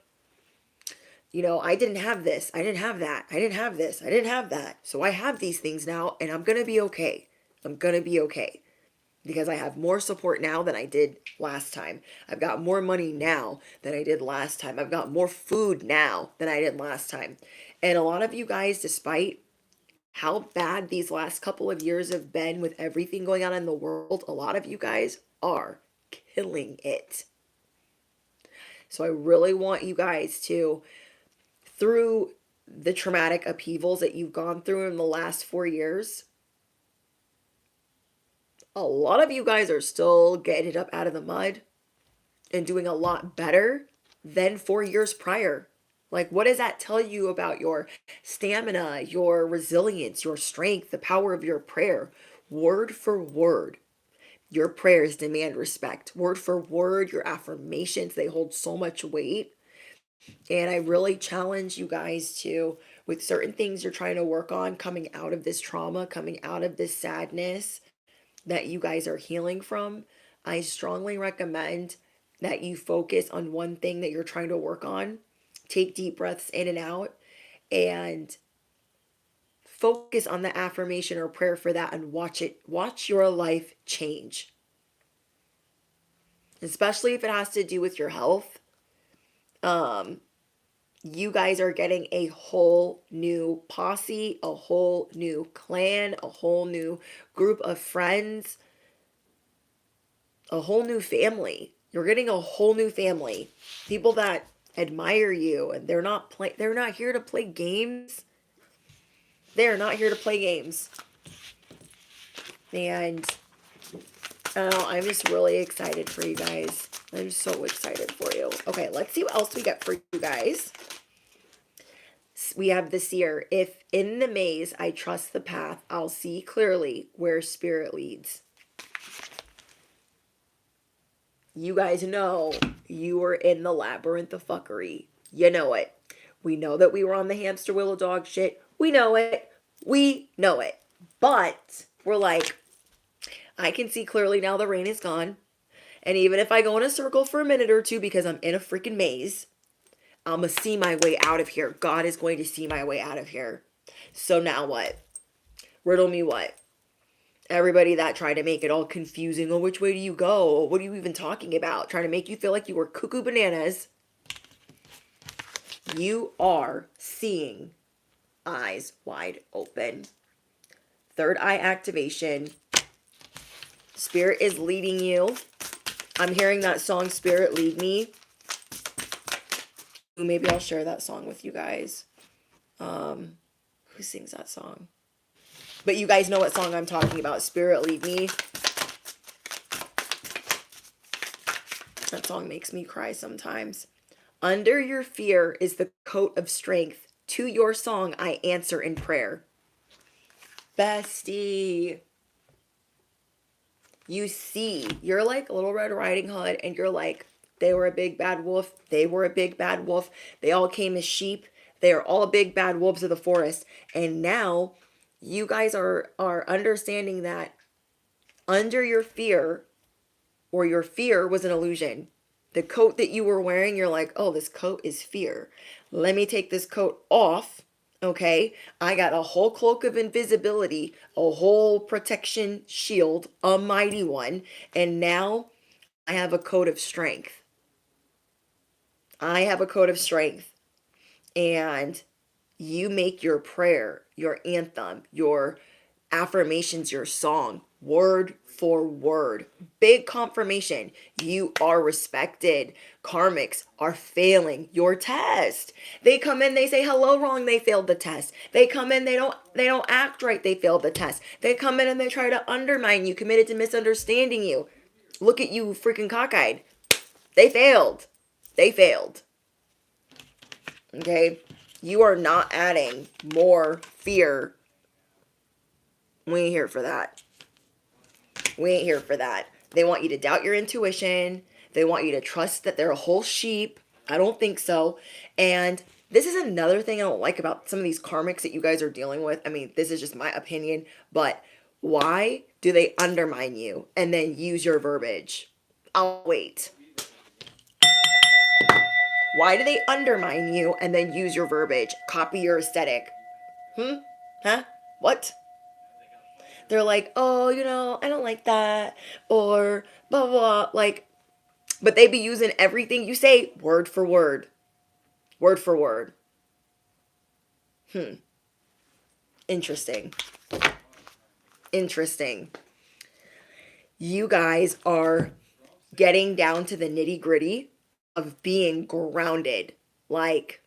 [SPEAKER 1] you know, I didn't have this, I didn't have that, I didn't have this, I didn't have that. So I have these things now, and I'm going to be okay. I'm going to be okay. Because I have more support now than I did last time. I've got more money now than I did last time. I've got more food now than I did last time. And a lot of you guys, despite how bad these last couple of years have been with everything going on in the world, a lot of you guys are killing it. So I really want you guys to, through the traumatic upheavals that you've gone through in the last 4 years, a lot of you guys are still getting it up out of the mud and doing a lot better than 4 years prior. Like, what does that tell you about your stamina, your resilience, your strength, the power of your prayer? Word for word, your prayers demand respect. Word for word, your affirmations, they hold so much weight. And I really challenge you guys to, with certain things you're trying to work on, coming out of this trauma, coming out of this sadness that you guys are healing from, I strongly recommend that you focus on one thing that you're trying to work on. Take deep breaths in and out and focus on the affirmation or prayer for that and watch your life change. Especially if it has to do with your health. You guys are getting a whole new posse, a whole new clan, a whole new group of friends, a whole new family. You're getting a whole new family. People that admire you, and they're not here to play games. They're not here to play games. And I don't know, I'm just really excited for you guys. I'm so excited for you. Okay, let's see what else we got for you guys. We have the seer. If in the maze I trust the path, I'll see clearly where spirit leads. You guys know you were in the labyrinth of fuckery. You know it. We know that we were on the hamster wheel of dog shit. We know it. We know it. But we're like, I can see clearly now the rain is gone. And even if I go in a circle for a minute or two because I'm in a freaking maze, I'm going to see my way out of here. God is going to see my way out of here. So now what? Riddle me what? Everybody that tried to make it all confusing. Oh, which way do you go? What are you even talking about? Trying to make you feel like you were cuckoo bananas. You are seeing eyes wide open. Third eye activation. Spirit is leading you. I'm hearing that song, Spirit Lead Me. Maybe I'll share that song with you guys. Who sings that song? But you guys know what song I'm talking about. Spirit Lead Me. That song makes me cry sometimes. Under your fear is the coat of strength. To your song, I answer in prayer. Bestie. You see, you're like Little Red Riding Hood, and you're like, they were a big bad wolf. They were a big bad wolf. They all came as sheep. They are all big bad wolves of the forest. And now you guys are understanding that under your fear, or your fear was an illusion. The coat that you were wearing, you're like, oh, this coat is fear. Let me take this coat off. Okay, I got a whole cloak of invisibility, a whole protection shield, a mighty one, and now I have a coat of strength. I have a coat of strength. And you make your prayer, your anthem, your affirmations, your song, word for word. Big confirmation. You are respected. Karmics are failing your test. They come in, they say hello wrong, they failed the test. They come in, they don't act right, they failed the test. They come in and they try to undermine you, committed to misunderstanding you. Look at you freaking cockeyed. They failed. They failed. Okay? You are not adding more fear. We ain't here for that. We ain't here for that. They want you to doubt your intuition. They want you to trust that they're a whole sheep. I don't think so. And this is another thing I don't like about some of these karmics that you guys are dealing with. I mean, this is just my opinion, but why do they undermine you and then use your verbiage? I'll wait. Why do they undermine you and then use your verbiage? Copy your aesthetic. Huh? What? They're like, oh, I don't like that. Or blah, blah, blah. Like, but they be using everything you say word for word. Word for word. Interesting. Interesting. You guys are getting down to the nitty gritty of being grounded. Like,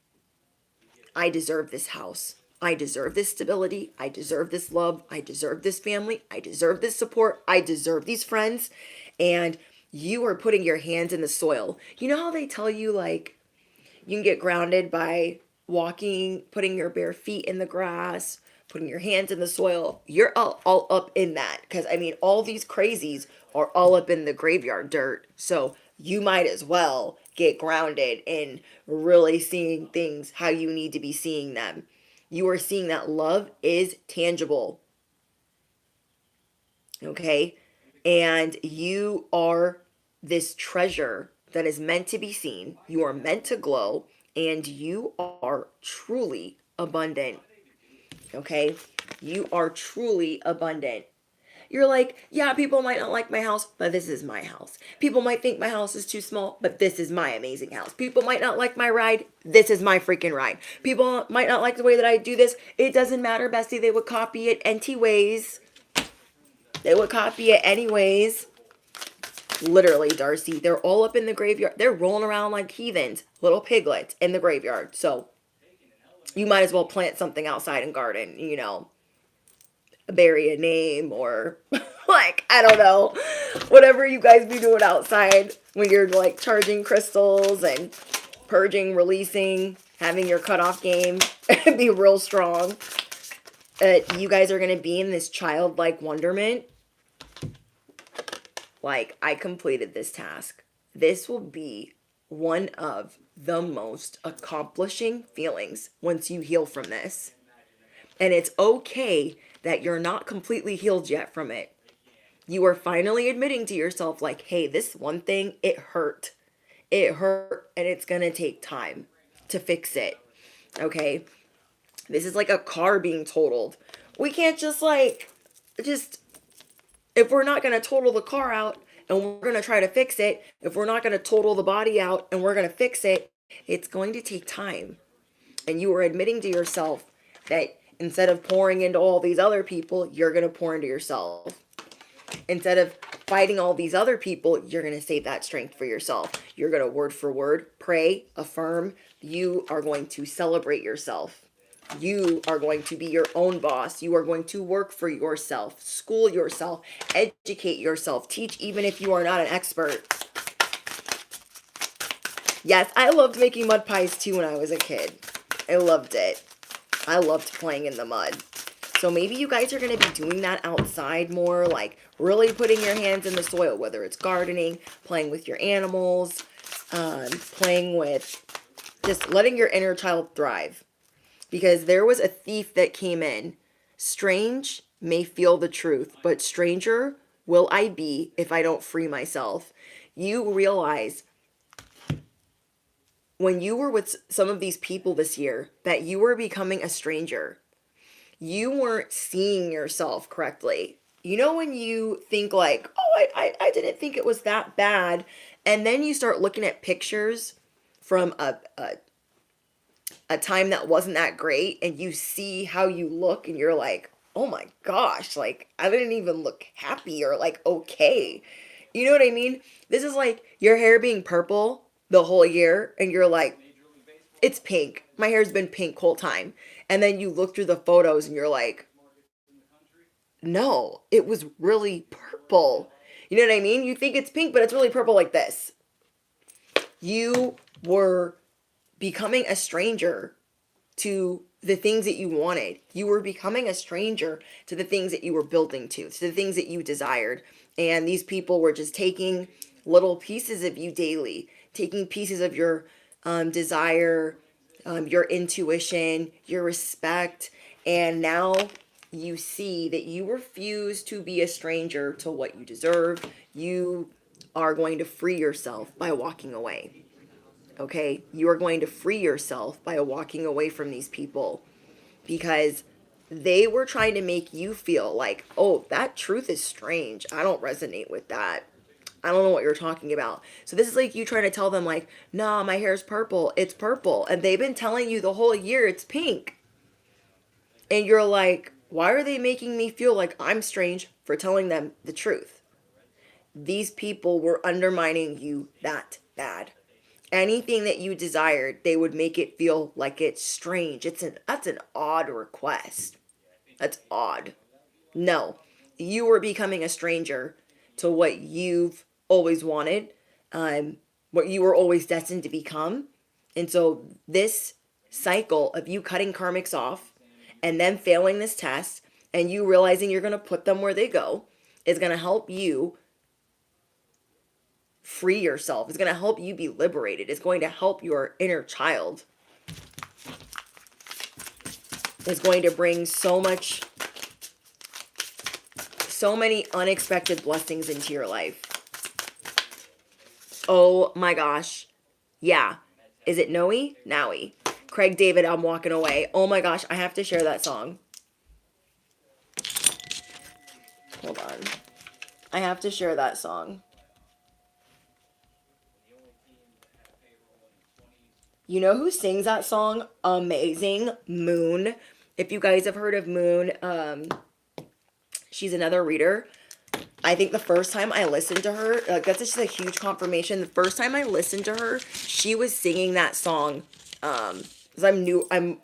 [SPEAKER 1] I deserve this house. I deserve this stability. I deserve this love. I deserve this family. I deserve this support. I deserve these friends. And you are putting your hands in the soil. You know how they tell you, like, you can get grounded by walking, putting your bare feet in the grass, putting your hands in the soil. You're all up in that. Because, I mean, all these crazies are all up in the graveyard dirt. So you might as well get grounded in really seeing things how you need to be seeing them. You are seeing that love is tangible. Okay? And you are this treasure that is meant to be seen. You are meant to glow, and you are truly abundant. Okay? You are truly abundant. You're like, yeah, people might not like my house, but this is my house. People might think my house is too small, but this is my amazing house. People might not like my ride. This is my freaking ride. People might not like the way that I do this. It doesn't matter, bestie. They would copy it anyways. They would copy it anyways. Literally, Darcy. They're all up in the graveyard. They're rolling around like heathens, little piglets in the graveyard. So you might as well plant something outside and garden, bury a name, or like, I don't know, whatever you guys be doing outside when you're like charging crystals and purging, releasing, having your cutoff game be real strong. You guys are going to be in this childlike wonderment. Like, I completed this task. This will be one of the most accomplishing feelings once you heal from this. And it's okay that you're not completely healed yet from it. You are finally admitting to yourself, like, hey, this one thing, it hurt. It hurt, and it's going to take time to fix it. Okay? This is like a car being totaled. We can't just, if we're not going to total the car out and we're going to try to fix it, if we're not going to total the body out and we're going to fix it, it's going to take time. And you are admitting to yourself that instead of pouring into all these other people, you're going to pour into yourself. Instead of fighting all these other people, you're going to save that strength for yourself. You're going to word for word, pray, affirm. You are going to celebrate yourself. You are going to be your own boss. You are going to work for yourself, school yourself, educate yourself, teach even if you are not an expert. Yes, I loved making mud pies too when I was a kid. I loved it. I loved playing in the mud. So maybe you guys are going to be doing that outside more, like really putting your hands in the soil, whether it's gardening, playing with your animals, playing with just letting your inner child thrive. Because there was a thief that came in. Strange may feel the truth, but stranger will I be if I don't free myself. You realize when you were with some of these people this year that you were becoming a stranger. You weren't seeing yourself correctly. You know, when you think like, oh, I didn't think it was that bad. And then you start looking at pictures from a time that wasn't that great, and you see how you look and you're like, oh my gosh, like I didn't even look happy or like okay. You know what I mean? This is like your hair being purple the whole year and you're like, it's pink. My hair's been pink whole time. And then you look through the photos and you're like, no, it was really purple. You know what I mean? You think it's pink, but it's really purple like this. You were becoming a stranger to the things that you wanted. You were becoming a stranger to the things that you were building to the things that you desired. And these people were just taking little pieces of you daily, taking pieces of your desire, your intuition, your respect. And now you see that you refuse to be a stranger to what you deserve. You are going to free yourself by walking away. Okay? You are going to free yourself by walking away from these people because they were trying to make you feel like, oh, that truth is strange. I don't resonate with that. I don't know what you're talking about. So this is like you trying to tell them like, nah, my hair's purple. It's purple. And they've been telling you the whole year it's pink. And you're like, why are they making me feel like I'm strange for telling them the truth? These people were undermining you that bad. Anything that you desired, they would make it feel like it's strange. That's an odd request. That's odd. No, you were becoming a stranger to what you've always wanted, what you were always destined to become. And so this cycle of you cutting karmics off and then failing this test and you realizing you're going to put them where they go is going to help you free yourself. It's going to help you be liberated. It's going to help your inner child. It's going to bring so many unexpected blessings into your life. Oh my gosh. Yeah. Is it Noe? Nowie. Craig David, I'm walking away. Oh my gosh, I have to share that song. Hold on. I have to share that song. You know who sings that song? Amazing. Moon. If you guys have heard of Moon, she's another reader. I think the first time I listened to her, that's just a huge confirmation. The first time I listened to her, she was singing that song. Because I'm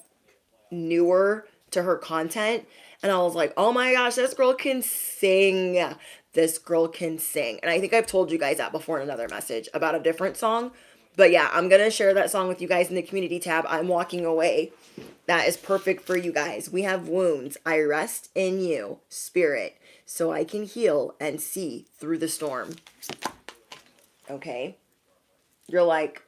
[SPEAKER 1] newer to her content, and I was like, oh my gosh, this girl can sing. This girl can sing. And I think I've told you guys that before in another message about a different song. But yeah, I'm going to share that song with you guys in the community tab. I'm walking away. That is perfect for you guys. We have wounds. I rest in you, spirit, so I can heal and see through the storm. Okay? You're like,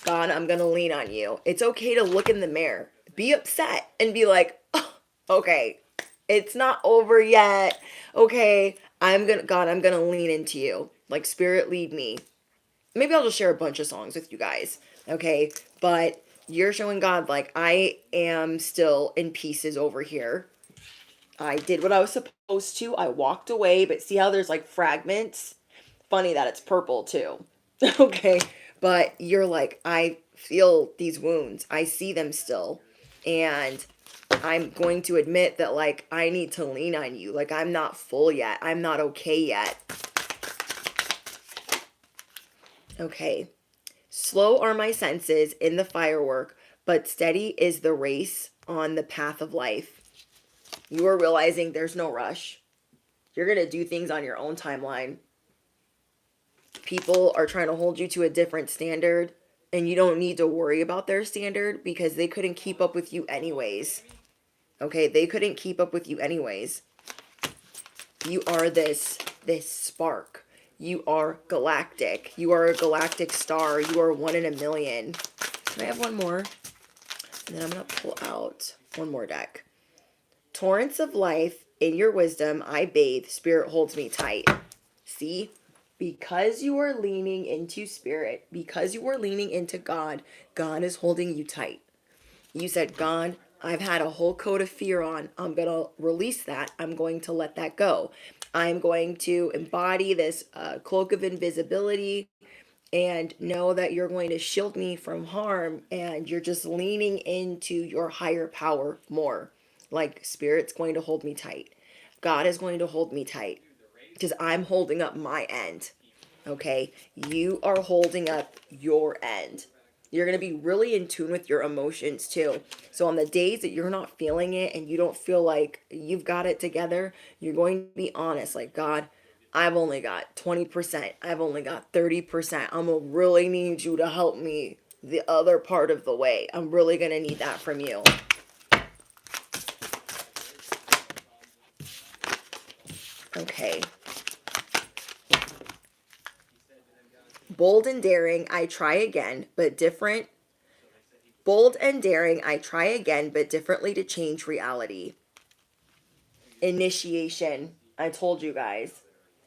[SPEAKER 1] God, I'm going to lean on you. It's okay to look in the mirror. Be upset and be like, oh, okay, it's not over yet. Okay, God, I'm going to lean into you. Like, spirit, lead me. Maybe I'll just share a bunch of songs with you guys. Okay? But you're showing God, like, I am still in pieces over here. I did what I was supposed to. I walked away, but see how there's like fragments? Funny that it's purple too. Okay? But you're like, I feel these wounds. I see them still. And I'm going to admit that, like, I need to lean on you. Like, I'm not full yet. I'm not okay yet. Okay. Slow are my senses in the firework, but steady is the race on the path of life. You are realizing there's no rush. You're going to do things on your own timeline. People are trying to hold you to a different standard. And you don't need to worry about their standard because they couldn't keep up with you anyways. Okay, they couldn't keep up with you anyways. You are this spark. You are galactic. You are a galactic star. You are one in a million. Can I have one more? And then I'm going to pull out one more deck. Torrents of life, in your wisdom I bathe, spirit holds me tight. See? Because you are leaning into spirit, because you are leaning into God, God is holding you tight. You said, God, I've had a whole coat of fear on. I'm going to release that. I'm going to let that go. I'm going to embody this cloak of invisibility and know that you're going to shield me from harm, and you're just leaning into your higher power more. Like, spirit's going to hold me tight. God is going to hold me tight because I'm holding up my end. Okay? You are holding up your end. You're going to be really in tune with your emotions too. So on the days that you're not feeling it and you don't feel like you've got it together, you're going to be honest, like, God, I've only got 20%. I've only got 30%. I'm going to really need you to help me the other part of the way. I'm really going to need that from you. Okay. Bold and daring, I try again, but different. Bold and daring, I try again, but differently to change reality. Initiation. I told you guys.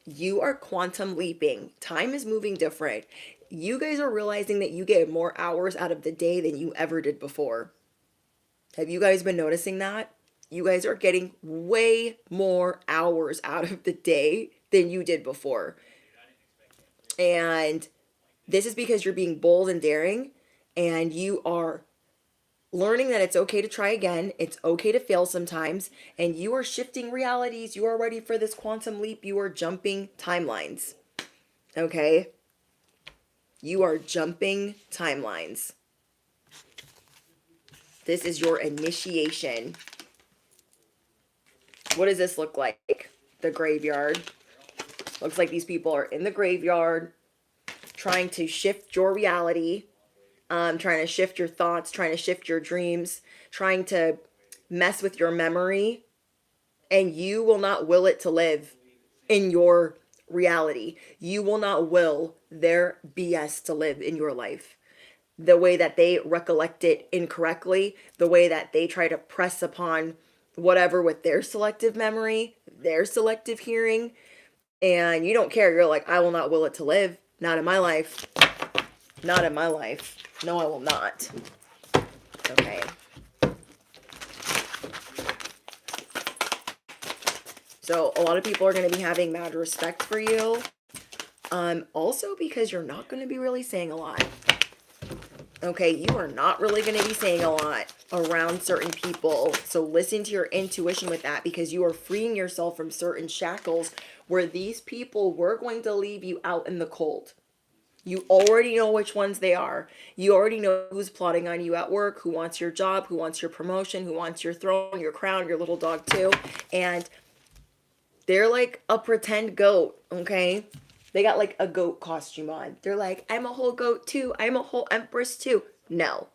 [SPEAKER 1] You are quantum leaping. Time is moving different. You guys are realizing that you get more hours out of the day than you ever did before. Have you guys been noticing that? You guys are getting way more hours out of the day than you did before. And this is because you're being bold and daring, and you are learning that it's okay to try again. It's okay to fail sometimes. And you are shifting realities. You are ready for this quantum leap. You are jumping timelines. Okay? You are jumping timelines. This is your initiation. What does this look like? The graveyard. Looks like these people are in the graveyard trying to shift your reality, trying to shift your thoughts, trying to shift your dreams, trying to mess with your memory, and you will not will it to live in your reality. You will not will their BS to live in your life. The way that they recollect it incorrectly, the way that they try to press upon whatever with their selective memory, their selective hearing, and you don't care. You're like, I will not will it to live. Not in my life. Not in my life. No, I will not. Okay. So a lot of people are going to be having mad respect for you. Also because you're not going to be really saying a lot. Okay, you are not really going to be saying a lot around certain people. So listen to your intuition with that, because you are freeing yourself from certain shackles where these people were going to leave you out in the cold. You already know which ones they are. You already know who's plotting on you at work, who wants your job, who wants your promotion, who wants your throne, your crown, your little dog too. And they're like a pretend goat, okay? They got like a goat costume on. They're like, I'm a whole goat too. I'm a whole empress too. No.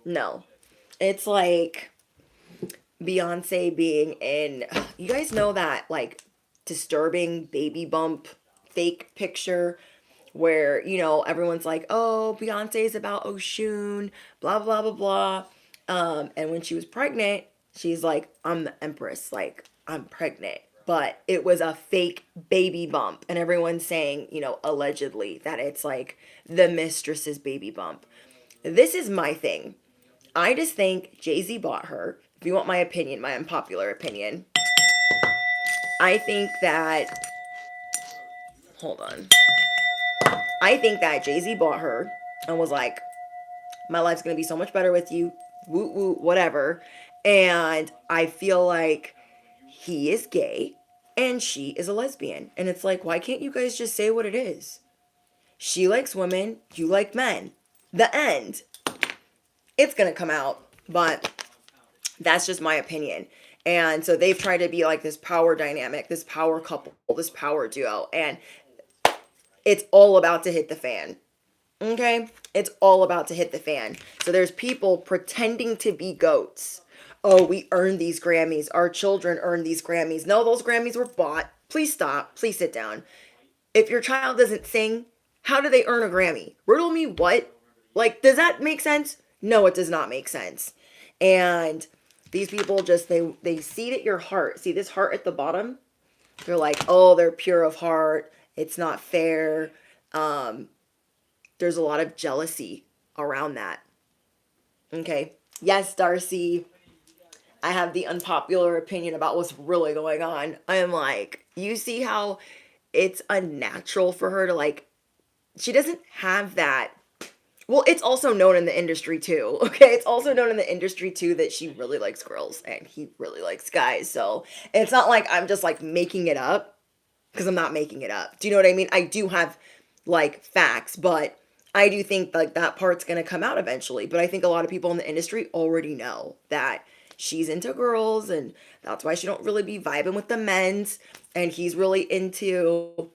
[SPEAKER 1] No. It's like Beyonce being in, you guys know that like disturbing baby bump fake picture where, everyone's like, oh, Beyonce's about Oshun, blah, blah, blah, blah. And when she was pregnant, she's like, I'm the empress, like, I'm pregnant. But it was a fake baby bump. And everyone's saying, allegedly, that it's like the mistress's baby bump. This is my thing. I just think Jay-Z bought her. If you want my opinion, my unpopular opinion, I think that, hold on. I think that Jay-Z bought her and was like, my life's going to be so much better with you, woot woot, whatever. And I feel like he is gay and she is a lesbian. And it's like, why can't you guys just say what it is? She likes women, you like men. The end. It's going to come out, but that's just my opinion. And so they've tried to be like this power dynamic, this power couple, this power duo. And it's all about to hit the fan. Okay? It's all about to hit the fan. So there's people pretending to be goats. Oh, we earned these Grammys. Our children earned these Grammys. No, those Grammys were bought. Please stop. Please sit down. If your child doesn't sing, how do they earn a Grammy? Riddle me what? Like, does that make sense? No, it does not make sense. And these people just they seed at your heart. See this heart at the bottom? They're like, oh, they're pure of heart. It's not fair. There's a lot of jealousy around that. Okay. Yes, Darcy. I have the unpopular opinion about what's really going on. I'm like, you see how it's unnatural for her to like, she doesn't have that. Well, it's also known in the industry too. Okay. It's also known in the industry too that she really likes girls and he really likes guys. So it's not like I'm just like making it up because I'm not making it up. Do you know what I mean? I do have like facts, but I do think like that part's going to come out eventually. But I think a lot of people in the industry already know that she's into girls and that's why she don't really be vibing with the men's and he's really into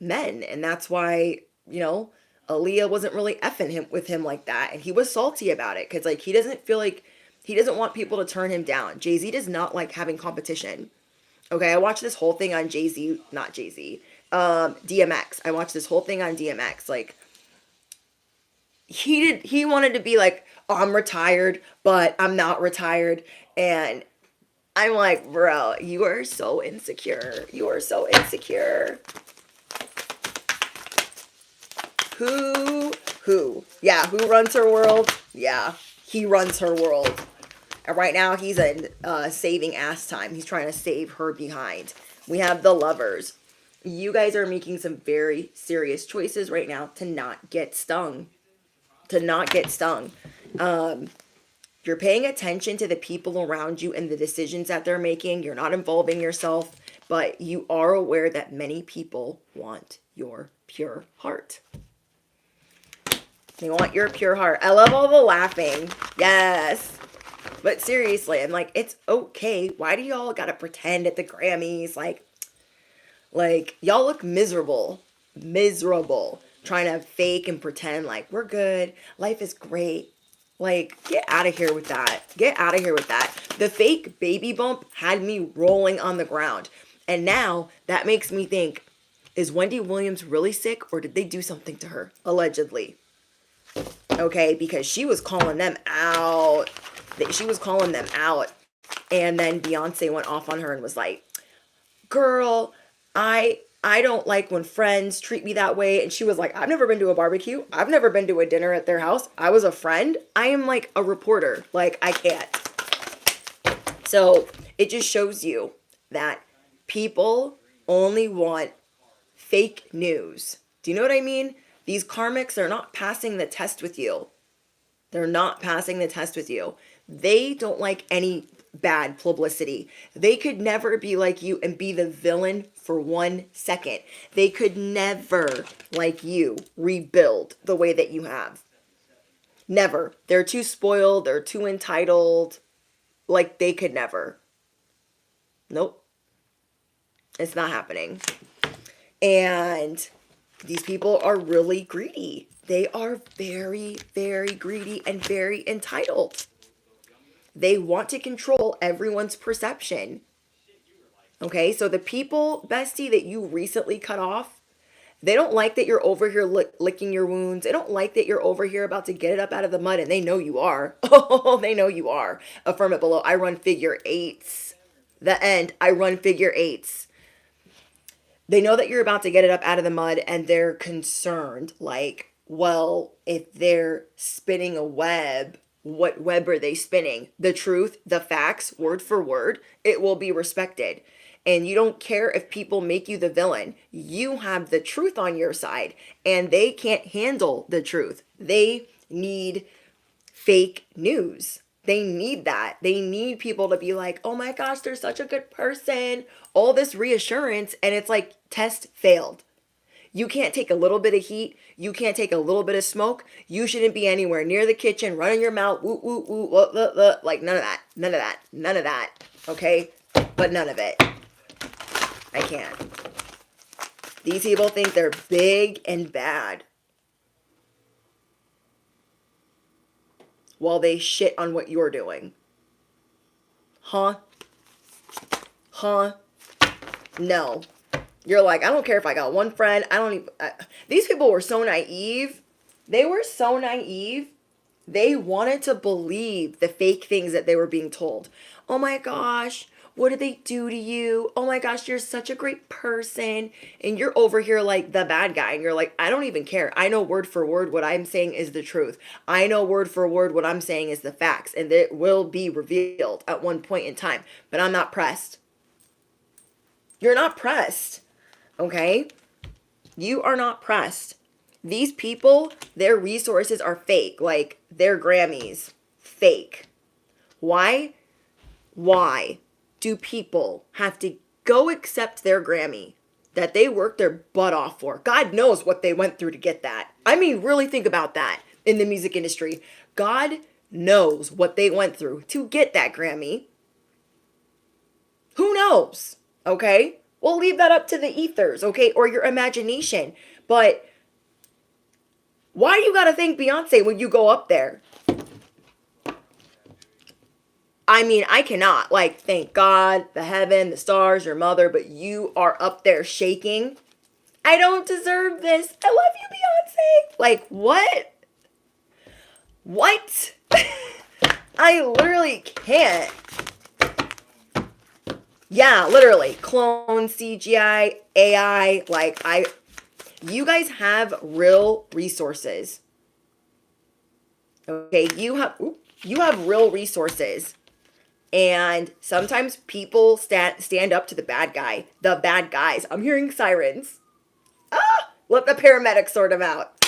[SPEAKER 1] men. And that's why, you know, Aaliyah wasn't really effing him with him like that. And he was salty about it because like he doesn't feel like he doesn't want people to turn him down. Jay-Z does not like having competition. Okay, I watched this whole thing on Jay-Z, not Jay-Z, DMX. I watched this whole thing on DMX. Like, he wanted to be like, oh, I'm retired, but I'm not retired. And I'm like, bro, you are so insecure. You are so insecure. Who? Yeah, who runs her world? Yeah, he runs her world. And right now he's in saving ass time. He's trying to save her behind. We have the lovers. You guys are making some very serious choices right now to not get stung. To not get stung. You're paying attention to the people around you and the decisions that they're making. You're not involving yourself, but you are aware that many people want your pure heart. They want your pure heart. I love all the laughing. Yes. But seriously, I'm like, it's okay. Why do y'all gotta pretend at the Grammys? Like y'all look miserable. Miserable. Trying to fake and pretend like we're good. Life is great. Like, get out of here with that. Get out of here with that. The fake baby bump had me rolling on the ground. And now that makes me think, is Wendy Williams really sick or did they do something to her? Allegedly. Okay, because she was calling them out. She was calling them out. And then Beyonce went off on her and was like, girl, I don't like when friends treat me that way. And she was like, I've never been to a barbecue. I've never been to a dinner at their house. I was a friend. I am like a reporter. Like, I can't. So it just shows you that people only want fake news. Do you know what I mean? These karmics are not passing the test with you. They're not passing the test with you. They don't like any bad publicity. They could never be like you and be the villain for 1 second. They could never, like you, rebuild the way that you have. Never. They're too spoiled. They're too entitled. Like, they could never. Nope. It's not happening. And these people are really greedy. They are very, very greedy and very entitled. They want to control everyone's perception. Okay, so the people, bestie, that you recently cut off, they don't like that you're over here licking your wounds. They don't like that you're over here about to get it up out of the mud, and they know you are. Oh, they know you are. Affirm it below. I run figure eights. The end. I run figure eights. They know that you're about to get it up out of the mud, and they're concerned. Like, well, if they're spinning a web, what web are they spinning? The truth, the facts, word for word, it will be respected. And you don't care if people make you the villain. You have the truth on your side, and they can't handle the truth. They need fake news. They need that. They need people to be like, oh my gosh, they're such a good person. All this reassurance, and it's like, test failed. You can't take a little bit of heat. You can't take a little bit of smoke. You shouldn't be anywhere near the kitchen, running your mouth, woo, woo, woo, like none of that, none of that, none of that, okay? But none of it. I can't. These people think they're big and bad. while they shit on what you're doing. Huh? Huh? No. You're like, I don't care if I got one friend. I don't even. These people were so naive. They were so naive. They wanted to believe the fake things that they were being told. Oh my gosh, what did they do to you? Oh my gosh, you're such a great person. And you're over here like the bad guy. And you're like, I don't even care. I know word for word what I'm saying is the truth. I know word for word what I'm saying is the facts. And it will be revealed at one point in time. But I'm not pressed. You're not pressed. Okay? You are not pressed. These people, their resources are fake. Like their Grammys. Fake. Why? Why do people have to go accept their Grammy that they worked their butt off for? God knows what they went through to get that. I mean, really think about that in the music industry. God knows what they went through to get that Grammy. Who knows? Okay? We'll leave that up to the ethers, okay? Or your imagination. But why do you gotta thank Beyonce when you go up there? I mean, I cannot, like, thank God, the heaven, the stars, your mother, but you are up there shaking. I don't deserve this. I love you, Beyonce. Like, what? What? I literally can't. Yeah, literally. Clone, CGI, AI, like, you guys have real resources. Okay, you have real resources. And sometimes people stand up to the bad guy, the bad guys. I'm hearing sirens. Let the paramedics sort them out.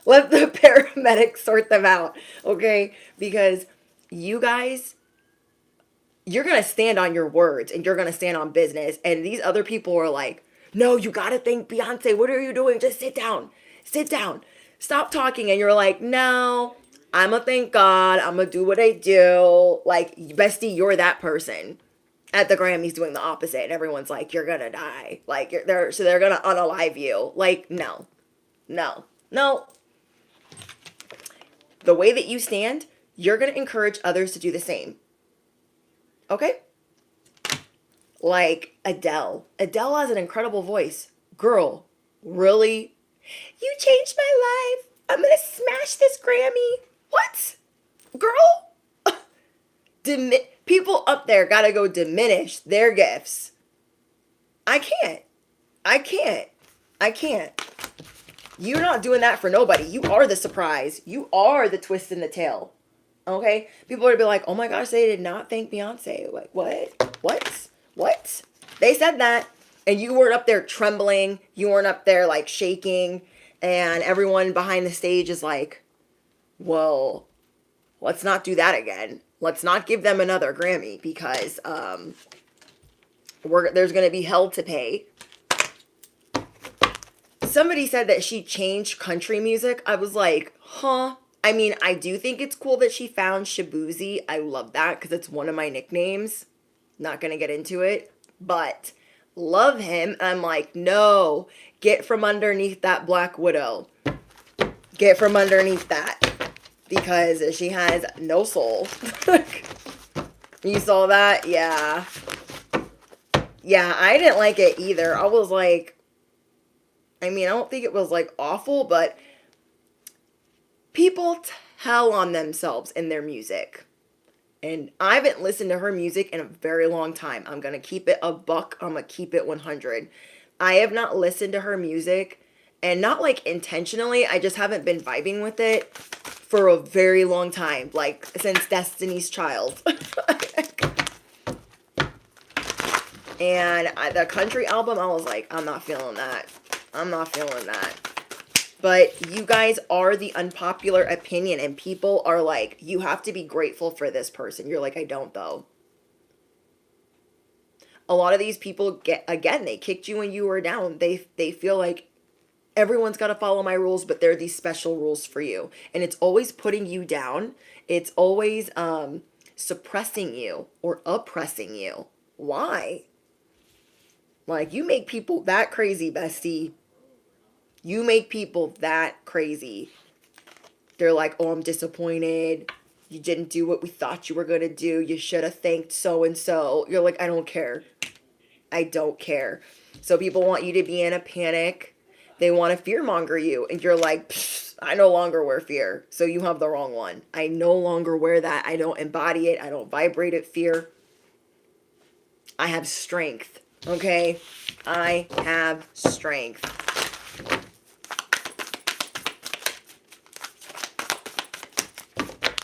[SPEAKER 1] Let the paramedics sort them out, okay? Because you guys, you're going to stand on your words and you're going to stand on business. And these other people are like, no, you got to thank Beyonce. What are you doing? Just sit down. Sit down. Stop talking. And you're like, no, I'm going to thank God. I'm going to do what I do. Like, bestie, you're that person. At the Grammys doing the opposite. And everyone's like, you're going to die. Like, so they're going to unalive you. Like, no. No. No. The way that you stand, you're going to encourage others to do the same. Okay? Like Adele. Adele has an incredible voice. Girl, really? You changed my life. I'm going to smash this Grammy. What? Girl? People up there got to go diminish their gifts. I can't. You're not doing that for nobody. You are the surprise. You are the twist in the tail. Okay? People are going to be like, oh my gosh, they did not thank Beyonce. Like, what? They said that. And you weren't up there trembling. You weren't up there like shaking. And everyone behind the stage is like, well, let's not do that again. Let's not give them another Grammy because there's going to be hell to pay. Somebody said that she changed country music. I was like, huh? I mean, I do think it's cool that she found Shabuzi. I love that because it's one of my nicknames. Not going to get into it, but love him. I'm like, no, get from underneath that Black Widow. Get from underneath that because she has no soul. You saw that? Yeah. Yeah, I didn't like it either. I was like, I mean, I don't think it was like awful, but people tell on themselves in their music. And I haven't listened to her music in a very long time. I'm going to keep it a buck. I'm going to keep it 100. I have not listened to her music, and not like intentionally. I just haven't been vibing with it for a very long time. Like since Destiny's Child. And the country album, I was like, I'm not feeling that. But you guys are the unpopular opinion, and people are like, you have to be grateful for this person. You're like, I don't though. A lot of these people they kicked you when you were down. They feel like everyone's got to follow my rules, but there are these special rules for you. And it's always putting you down. It's always suppressing you or oppressing you. Why? Like, you make people that crazy, bestie. You make people that crazy. They're like, oh, I'm disappointed. You didn't do what we thought you were going to do. You should have thanked so and so. You're like, I don't care. I don't care. So people want you to be in a panic. They want to fearmonger you. And you're like, I no longer wear fear. So you have the wrong one. I no longer wear that. I don't embody it. I don't vibrate at fear. I have strength. Okay? I have strength.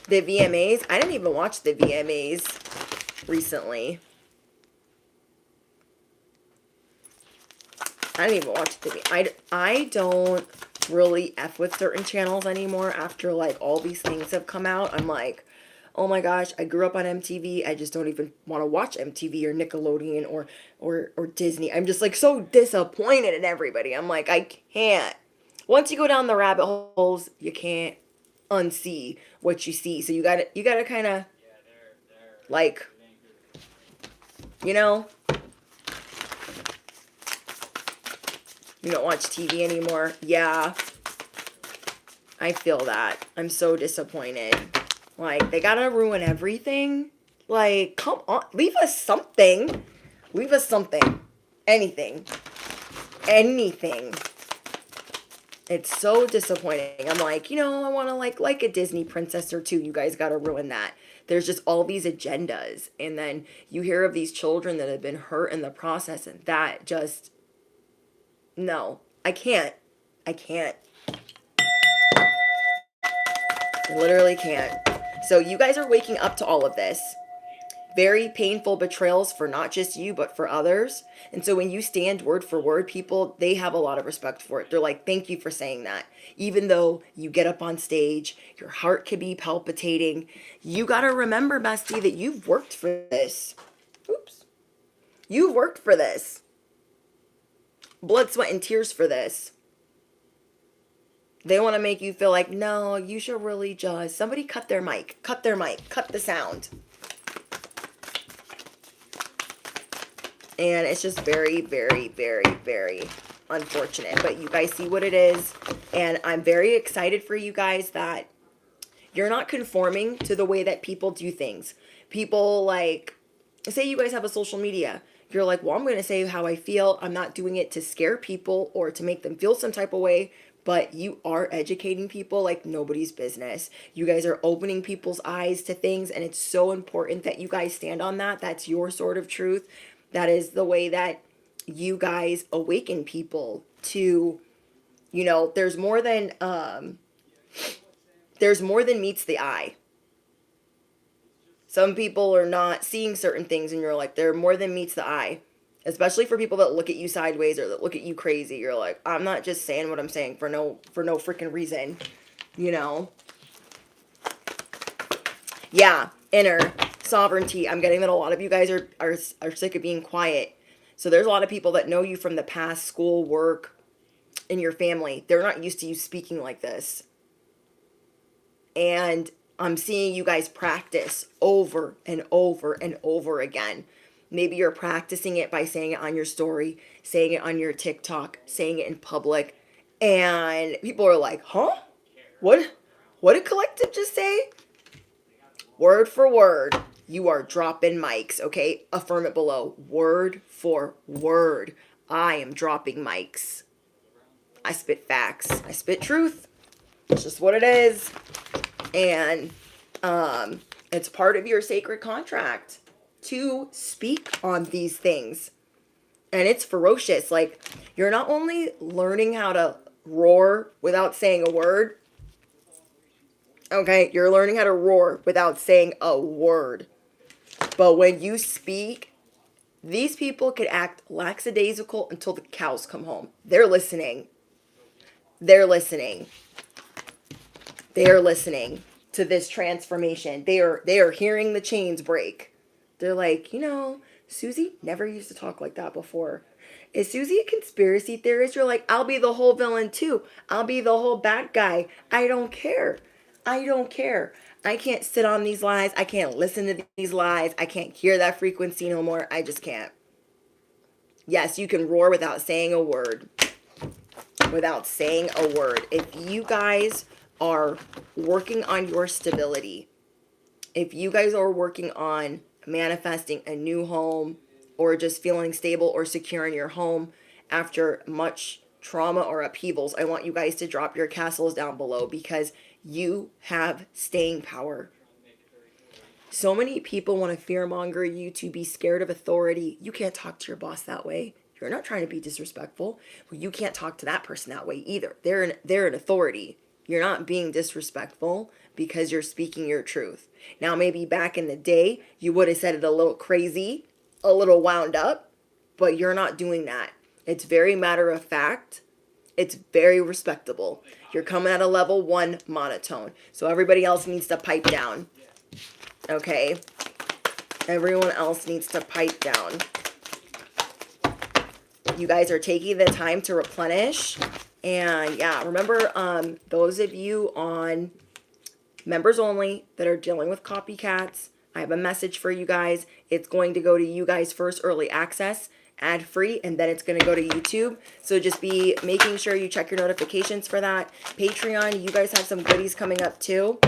[SPEAKER 1] The VMAs, I didn't even watch the VMAs recently. I didn't even watch the I don't really F with certain channels anymore after like all these things have come out. I'm like, oh my gosh, I grew up on MTV. I just don't even want to watch MTV or Nickelodeon or Disney. I'm just like so disappointed in everybody. I'm like, I can't. Once you go down the rabbit holes, you can't unsee what you see. So you gotta kind of like, you know, you don't watch TV anymore. Yeah, I feel that. I'm so disappointed. Like, they gotta ruin everything. Like, come on, leave us something. Leave us something. Anything. Anything. It's so disappointing. I'm like, you know, I want to like a Disney princess or two. You guys got to ruin that. There's just all these agendas. And then you hear of these children that have been hurt in the process. And that just, no, I can't. I can't. I literally can't. So you guys are waking up to all of this. Very painful betrayals for not just you, but for others. And so when you stand word for word, people, they have a lot of respect for it. They're like, thank you for saying that. Even though you get up on stage, your heart could be palpitating. You got to remember, bestie, that you've worked for this. Oops. You've worked for this. Blood, sweat, and tears for this. They want to make you feel like, no, you should really just, somebody cut their mic, cut the sound. And it's just very, very, very, very unfortunate. But you guys see what it is. And I'm very excited for you guys that you're not conforming to the way that people do things. People like, say you guys have a social media. You're like, well, I'm going to say how I feel. I'm not doing it to scare people or to make them feel some type of way. But you are educating people like nobody's business. You guys are opening people's eyes to things. And it's so important that you guys stand on that. That's your sort of truth. That is the way that you guys awaken people to, you know, there's more than meets the eye. Some people are not seeing certain things and you're like, they're more than meets the eye. Especially for people that look at you sideways or that look at you crazy. You're like, I'm not just saying what I'm saying for no freaking reason, you know? Yeah, inner sovereignty. I'm getting that a lot of you guys are sick of being quiet. So there's a lot of people that know you from the past, school, work, in your family. They're not used to you speaking like this. And I'm seeing you guys practice over and over and over again. Maybe you're practicing it by saying it on your story, saying it on your TikTok, saying it in public. And people are like, huh? What did Collective just say? Word for word, you are dropping mics, okay? Affirm it below. Word for word, I am dropping mics. I spit facts. I spit truth. It's just what it is. And it's part of your sacred contract to speak on these things. And it's ferocious. Like, you're not only learning how to roar without saying a word. Okay, you're learning how to roar without saying a word. But when you speak, these people could act lackadaisical until the cows come home. They're listening. They're listening. They are listening to this transformation. They are hearing the chains break. They're like, you know, Susie never used to talk like that before. Is Susie a conspiracy theorist? You're like, I'll be the whole villain too. I'll be the whole bad guy. I don't care. I don't care. I can't sit on these lies. I can't listen to these lies. I can't hear that frequency no more. I just can't. Yes, you can roar without saying a word. Without saying a word. If you guys are working on your stability, If you guys are working on manifesting a new home or just feeling stable or secure in your home after much trauma or upheavals, I want you guys to drop your castles down below because you have staying power. So many people want to fearmonger you to be scared of authority. You can't talk to your boss that way. You're not trying to be disrespectful. Well, you can't talk to that person that way either. They're an authority. You're not being disrespectful because you're speaking your truth. Now, maybe back in the day, you would have said it a little crazy, a little wound up, but you're not doing that. It's very matter of fact. It's very respectable. You're coming at a level 1 monotone. So everybody else needs to pipe down. Okay? Everyone else needs to pipe down. You guys are taking the time to replenish. And yeah, remember, those of you on members only that are dealing with copycats, I have a message for you guys. It's going to go to you guys first, early access, ad free, and then it's going to go to YouTube. So just be making sure you check your notifications for that. Patreon, you guys have some goodies coming up too.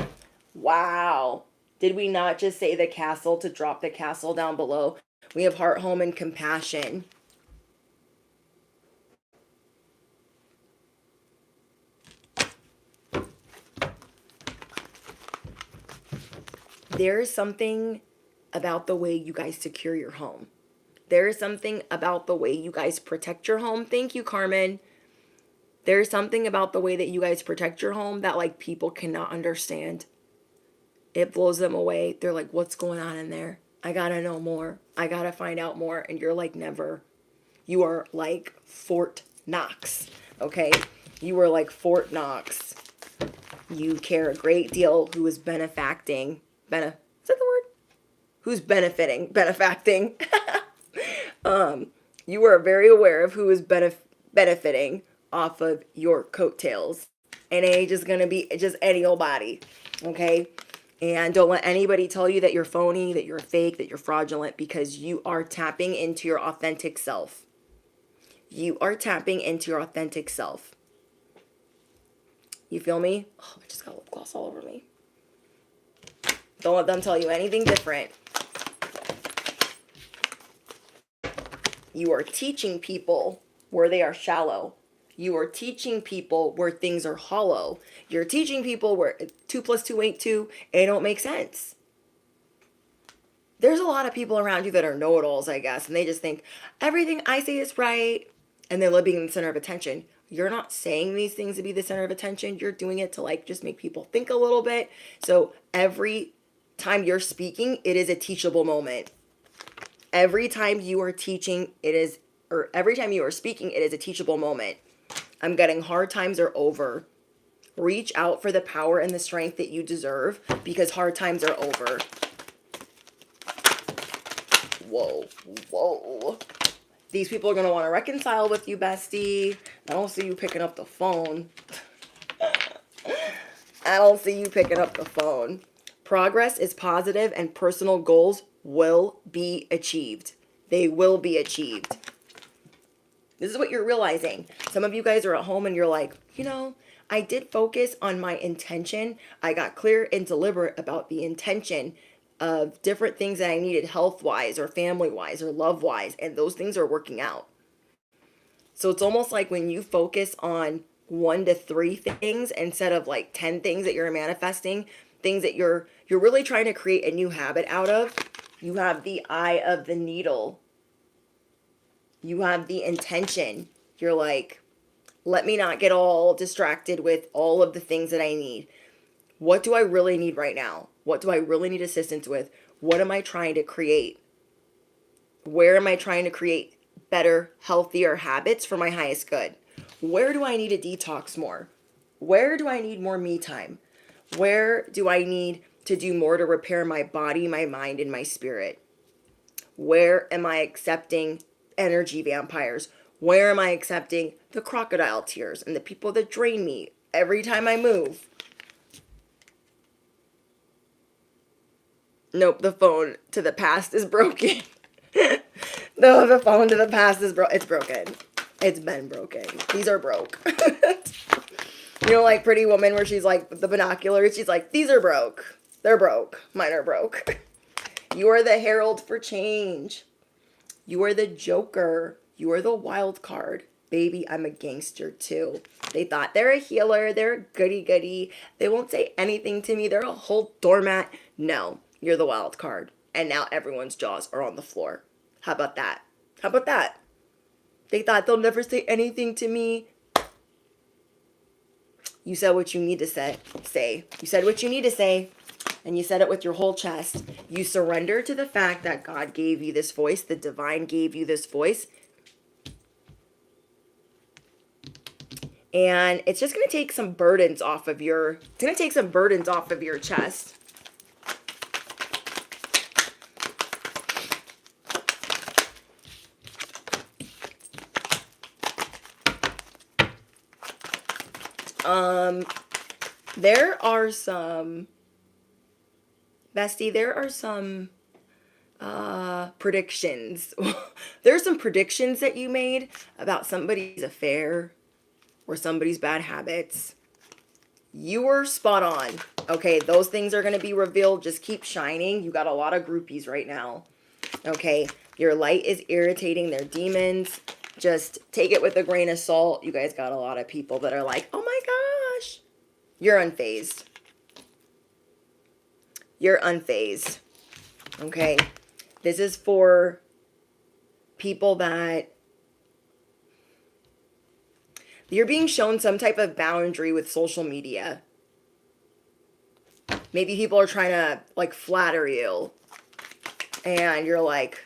[SPEAKER 1] Wow. Did we not just say the castle to drop the castle down below? We have heart, home, and compassion. There is something about the way you guys secure your home. There is something about the way you guys protect your home. Thank you, Carmen. There's something about the way that you guys protect your home that like people cannot understand. It blows them away. They're like, what's going on in there? I gotta know more. I gotta find out more. And you're like, never. You are like Fort Knox. Okay? You are like Fort Knox. You care a great deal who is benefacting. Is that the word? Who's benefiting? Benefacting. You are very aware of who is benefiting off of your coattails. And it ain't just gonna be just any old body. Okay? And don't let anybody tell you that you're phony, that you're fake, that you're fraudulent, because you are tapping into your authentic self. You are tapping into your authentic self. You feel me? Oh, I just got lip gloss all over me. Don't let them tell you anything different. You are teaching people where they are shallow. You are teaching people where things are hollow. You're teaching people where 2 + 2 ain't 2. It don't make sense. There's a lot of people around you that are know-it-alls, I guess, and they just think everything I say is right, and they're living in the center of attention. You're not saying these things to be the center of attention. You're doing it to like just make people think a little bit. So every time you're speaking, it is a teachable moment. Every time you are teaching, every time you are speaking, it is a teachable moment. I'm getting hard times are over. Reach out for the power and the strength that you deserve because hard times are over. Whoa, whoa. These people are going to want to reconcile with you, bestie. I don't see you picking up the phone. I don't see you picking up the phone. Progress is positive and personal goals will be achieved. They will be achieved. This is what you're realizing. Some of you guys are at home and you're like, I did focus on my intention. I got clear and deliberate about the intention of different things that I needed health-wise or family-wise or love-wise, and those things are working out. So it's almost like when you focus on 1 to 3 things instead of like 10 things that you're manifesting, things that you're really trying to create a new habit out of, you have the eye of the needle. You have the intention. You're like, let me not get all distracted with all of the things that I need. What do I really need right now? What do I really need assistance with? What am I trying to create? Where am I trying to create better, healthier habits for my highest good? Where do I need to detox more? Where do I need more me time? Where do I need to do more to repair my body, my mind, and my spirit? Where am I accepting energy vampires? Where am I accepting the crocodile tears and the people that drain me every time I move? Nope, the phone to the past is broken. No, the phone to the past is it's broken. It's been broken. These are broke. Like Pretty Woman where she's like, the binoculars, she's like, these are broke. They're broke. Mine are broke. You are the herald for change. You are the joker. You are the wild card. Baby, I'm a gangster too. They thought they're a healer. They're a goody goody. They won't say anything to me. They're a whole doormat. No, you're the wild card. And now everyone's jaws are on the floor. How about that? How about that? They thought they'll never say anything to me. You said what you need to say. You said what you need to say. And you said it with your whole chest. You surrender to the fact that God gave you this voice. The divine gave you this voice. And it's just going to take some burdens off of your, it's going to take some burdens off of your chest. There are some, Bestie, there are some predictions. There are some predictions that you made about somebody's affair or somebody's bad habits. You were spot on. Okay, those things are going to be revealed. Just keep shining. You got a lot of groupies right now. Okay, your light is irritating their demons. Just take it with a grain of salt. You guys got a lot of people that are like, oh my gosh. You're unfazed. You're unfazed. Okay, this is for people that you're being shown some type of boundary with social media. Maybe people are trying to like flatter you. And you're like,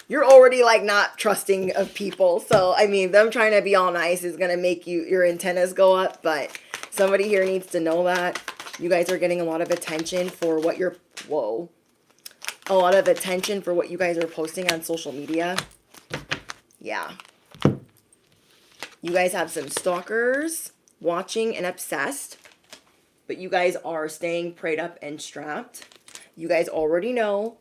[SPEAKER 1] you're already like not trusting of people. So, I mean, them trying to be all nice is going to make your antennas go up. But somebody here needs to know that. You guys are getting a lot of attention for what you're, a lot of attention for what you guys are posting on social media. Yeah. You guys have some stalkers watching and obsessed, but you guys are staying prayed up and strapped. You guys already know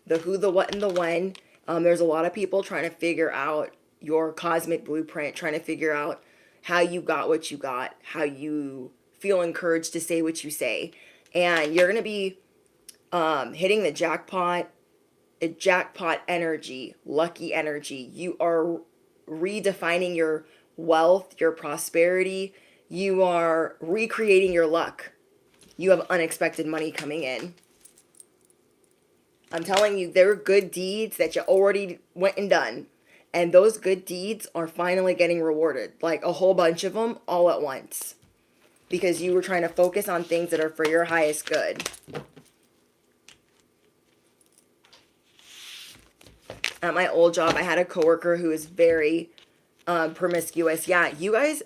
[SPEAKER 1] the who, the what, and the when. There's a lot of people trying to figure out your cosmic blueprint, trying to figure out how you got what you got, how you feel encouraged to say what you say. And you're going to be hitting the jackpot energy, lucky energy. You are redefining your wealth, your prosperity. You are recreating your luck. You have unexpected money coming in. I'm telling you, there are good deeds that you already went and done. And those good deeds are finally getting rewarded. Like a whole bunch of them all at once. Because you were trying to focus on things that are for your highest good. At my old job, I had a coworker who was very promiscuous. Yeah, you guys,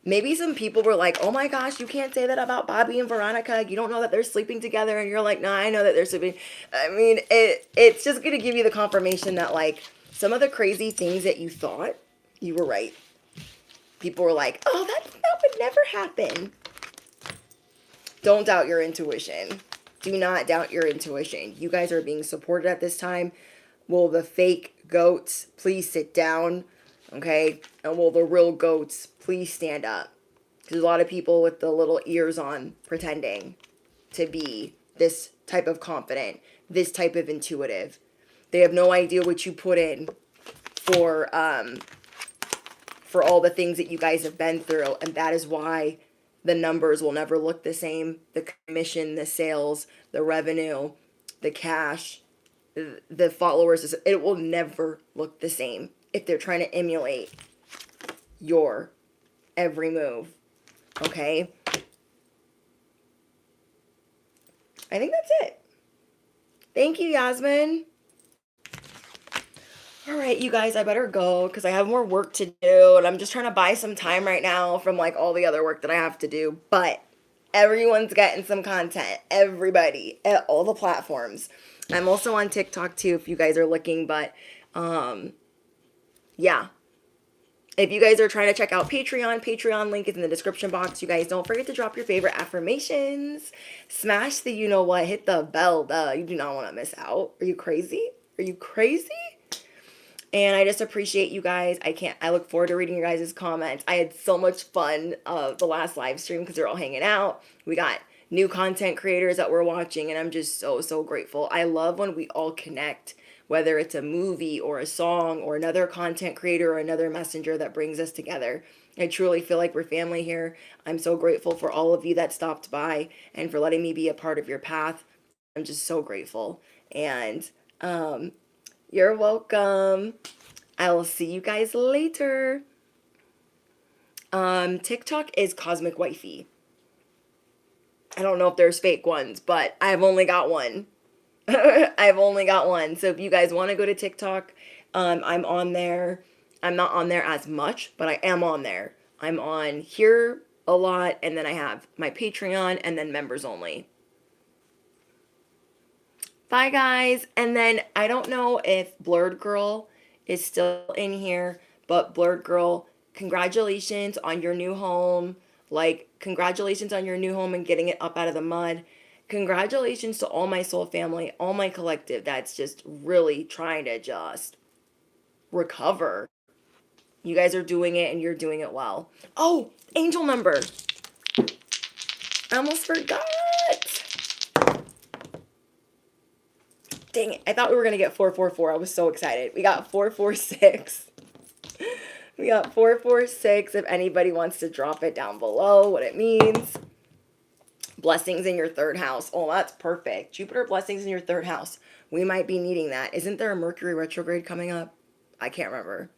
[SPEAKER 1] maybe some people were like, oh my gosh, you can't say that about Bobby and Veronica. You don't know that they're sleeping together. And you're like, no, I know that they're sleeping. I mean, it's just going to give you the confirmation that like some of the crazy things that you thought, you were right. People were like, oh, that would never happen. Don't doubt your intuition. Do not doubt your intuition. You guys are being supported at this time. Will the fake goats please sit down? Okay? And will the real goats please stand up? There's a lot of people with the little ears on pretending to be this type of confident, this type of intuitive. They have no idea what you put in for all the things that you guys have been through. And that is why the numbers will never look the same. The commission, the sales, the revenue, the cash, the followers, it will never look the same if they're trying to emulate your every move. Okay? I think that's it. Thank you, Yasmin. All right, you guys, I better go because I have more work to do. And I'm just trying to buy some time right now from like all the other work that I have to do. But everyone's getting some content. Everybody at all the platforms. I'm also on TikTok too if you guys are looking. But yeah. If you guys are trying to check out Patreon link is in the description box. You guys don't forget to drop your favorite affirmations. Smash the you know what. Hit the bell. You do not want to miss out. Are you crazy? Are you crazy? And I just appreciate you guys. I look forward to reading your guys' comments. I had so much fun the last live stream because they're all hanging out. We got new content creators that we're watching, and I'm just so, so grateful. I love when we all connect, whether it's a movie or a song or another content creator or another messenger that brings us together. I truly feel like we're family here. I'm so grateful for all of you that stopped by and for letting me be a part of your path. I'm just so grateful. And you're welcome. I will see you guys later. TikTok is Cosmic Wifey. I don't know if there's fake ones, but I've only got one. I've only got one. So if you guys want to go to TikTok, I'm on there. I'm not on there as much, but I am on there. I'm on here a lot, and then I have my Patreon, and then members only. Bye, guys. And then I don't know if Blurred Girl is still in here, but Blurred Girl, congratulations on your new home. Like, congratulations on your new home and getting it up out of the mud. Congratulations to all my soul family, all my collective that's just really trying to just recover. You guys are doing it and you're doing it well. Oh, angel number. I almost forgot. Dang it. I thought we were going to get 444. I was so excited. We got 446. We got 446. If anybody wants to drop it down below, what it means. Blessings in your third house. Oh, that's perfect. Jupiter blessings in your third house. We might be needing that. Isn't there a Mercury retrograde coming up? I can't remember.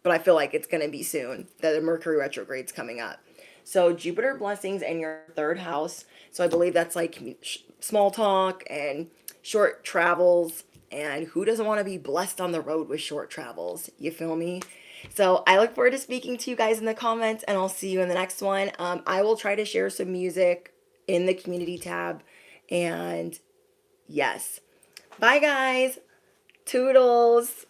[SPEAKER 1] But I feel like it's going to be soon that the Mercury retrograde's coming up. So Jupiter blessings in your third house. So I believe that's like small talk and short travels. And who doesn't want to be blessed on the road with short travels? You feel me? So I look forward to speaking to you guys in the comments, and I'll see you in the next one. I will try to share some music in the community tab. And yes. Bye, guys. Toodles.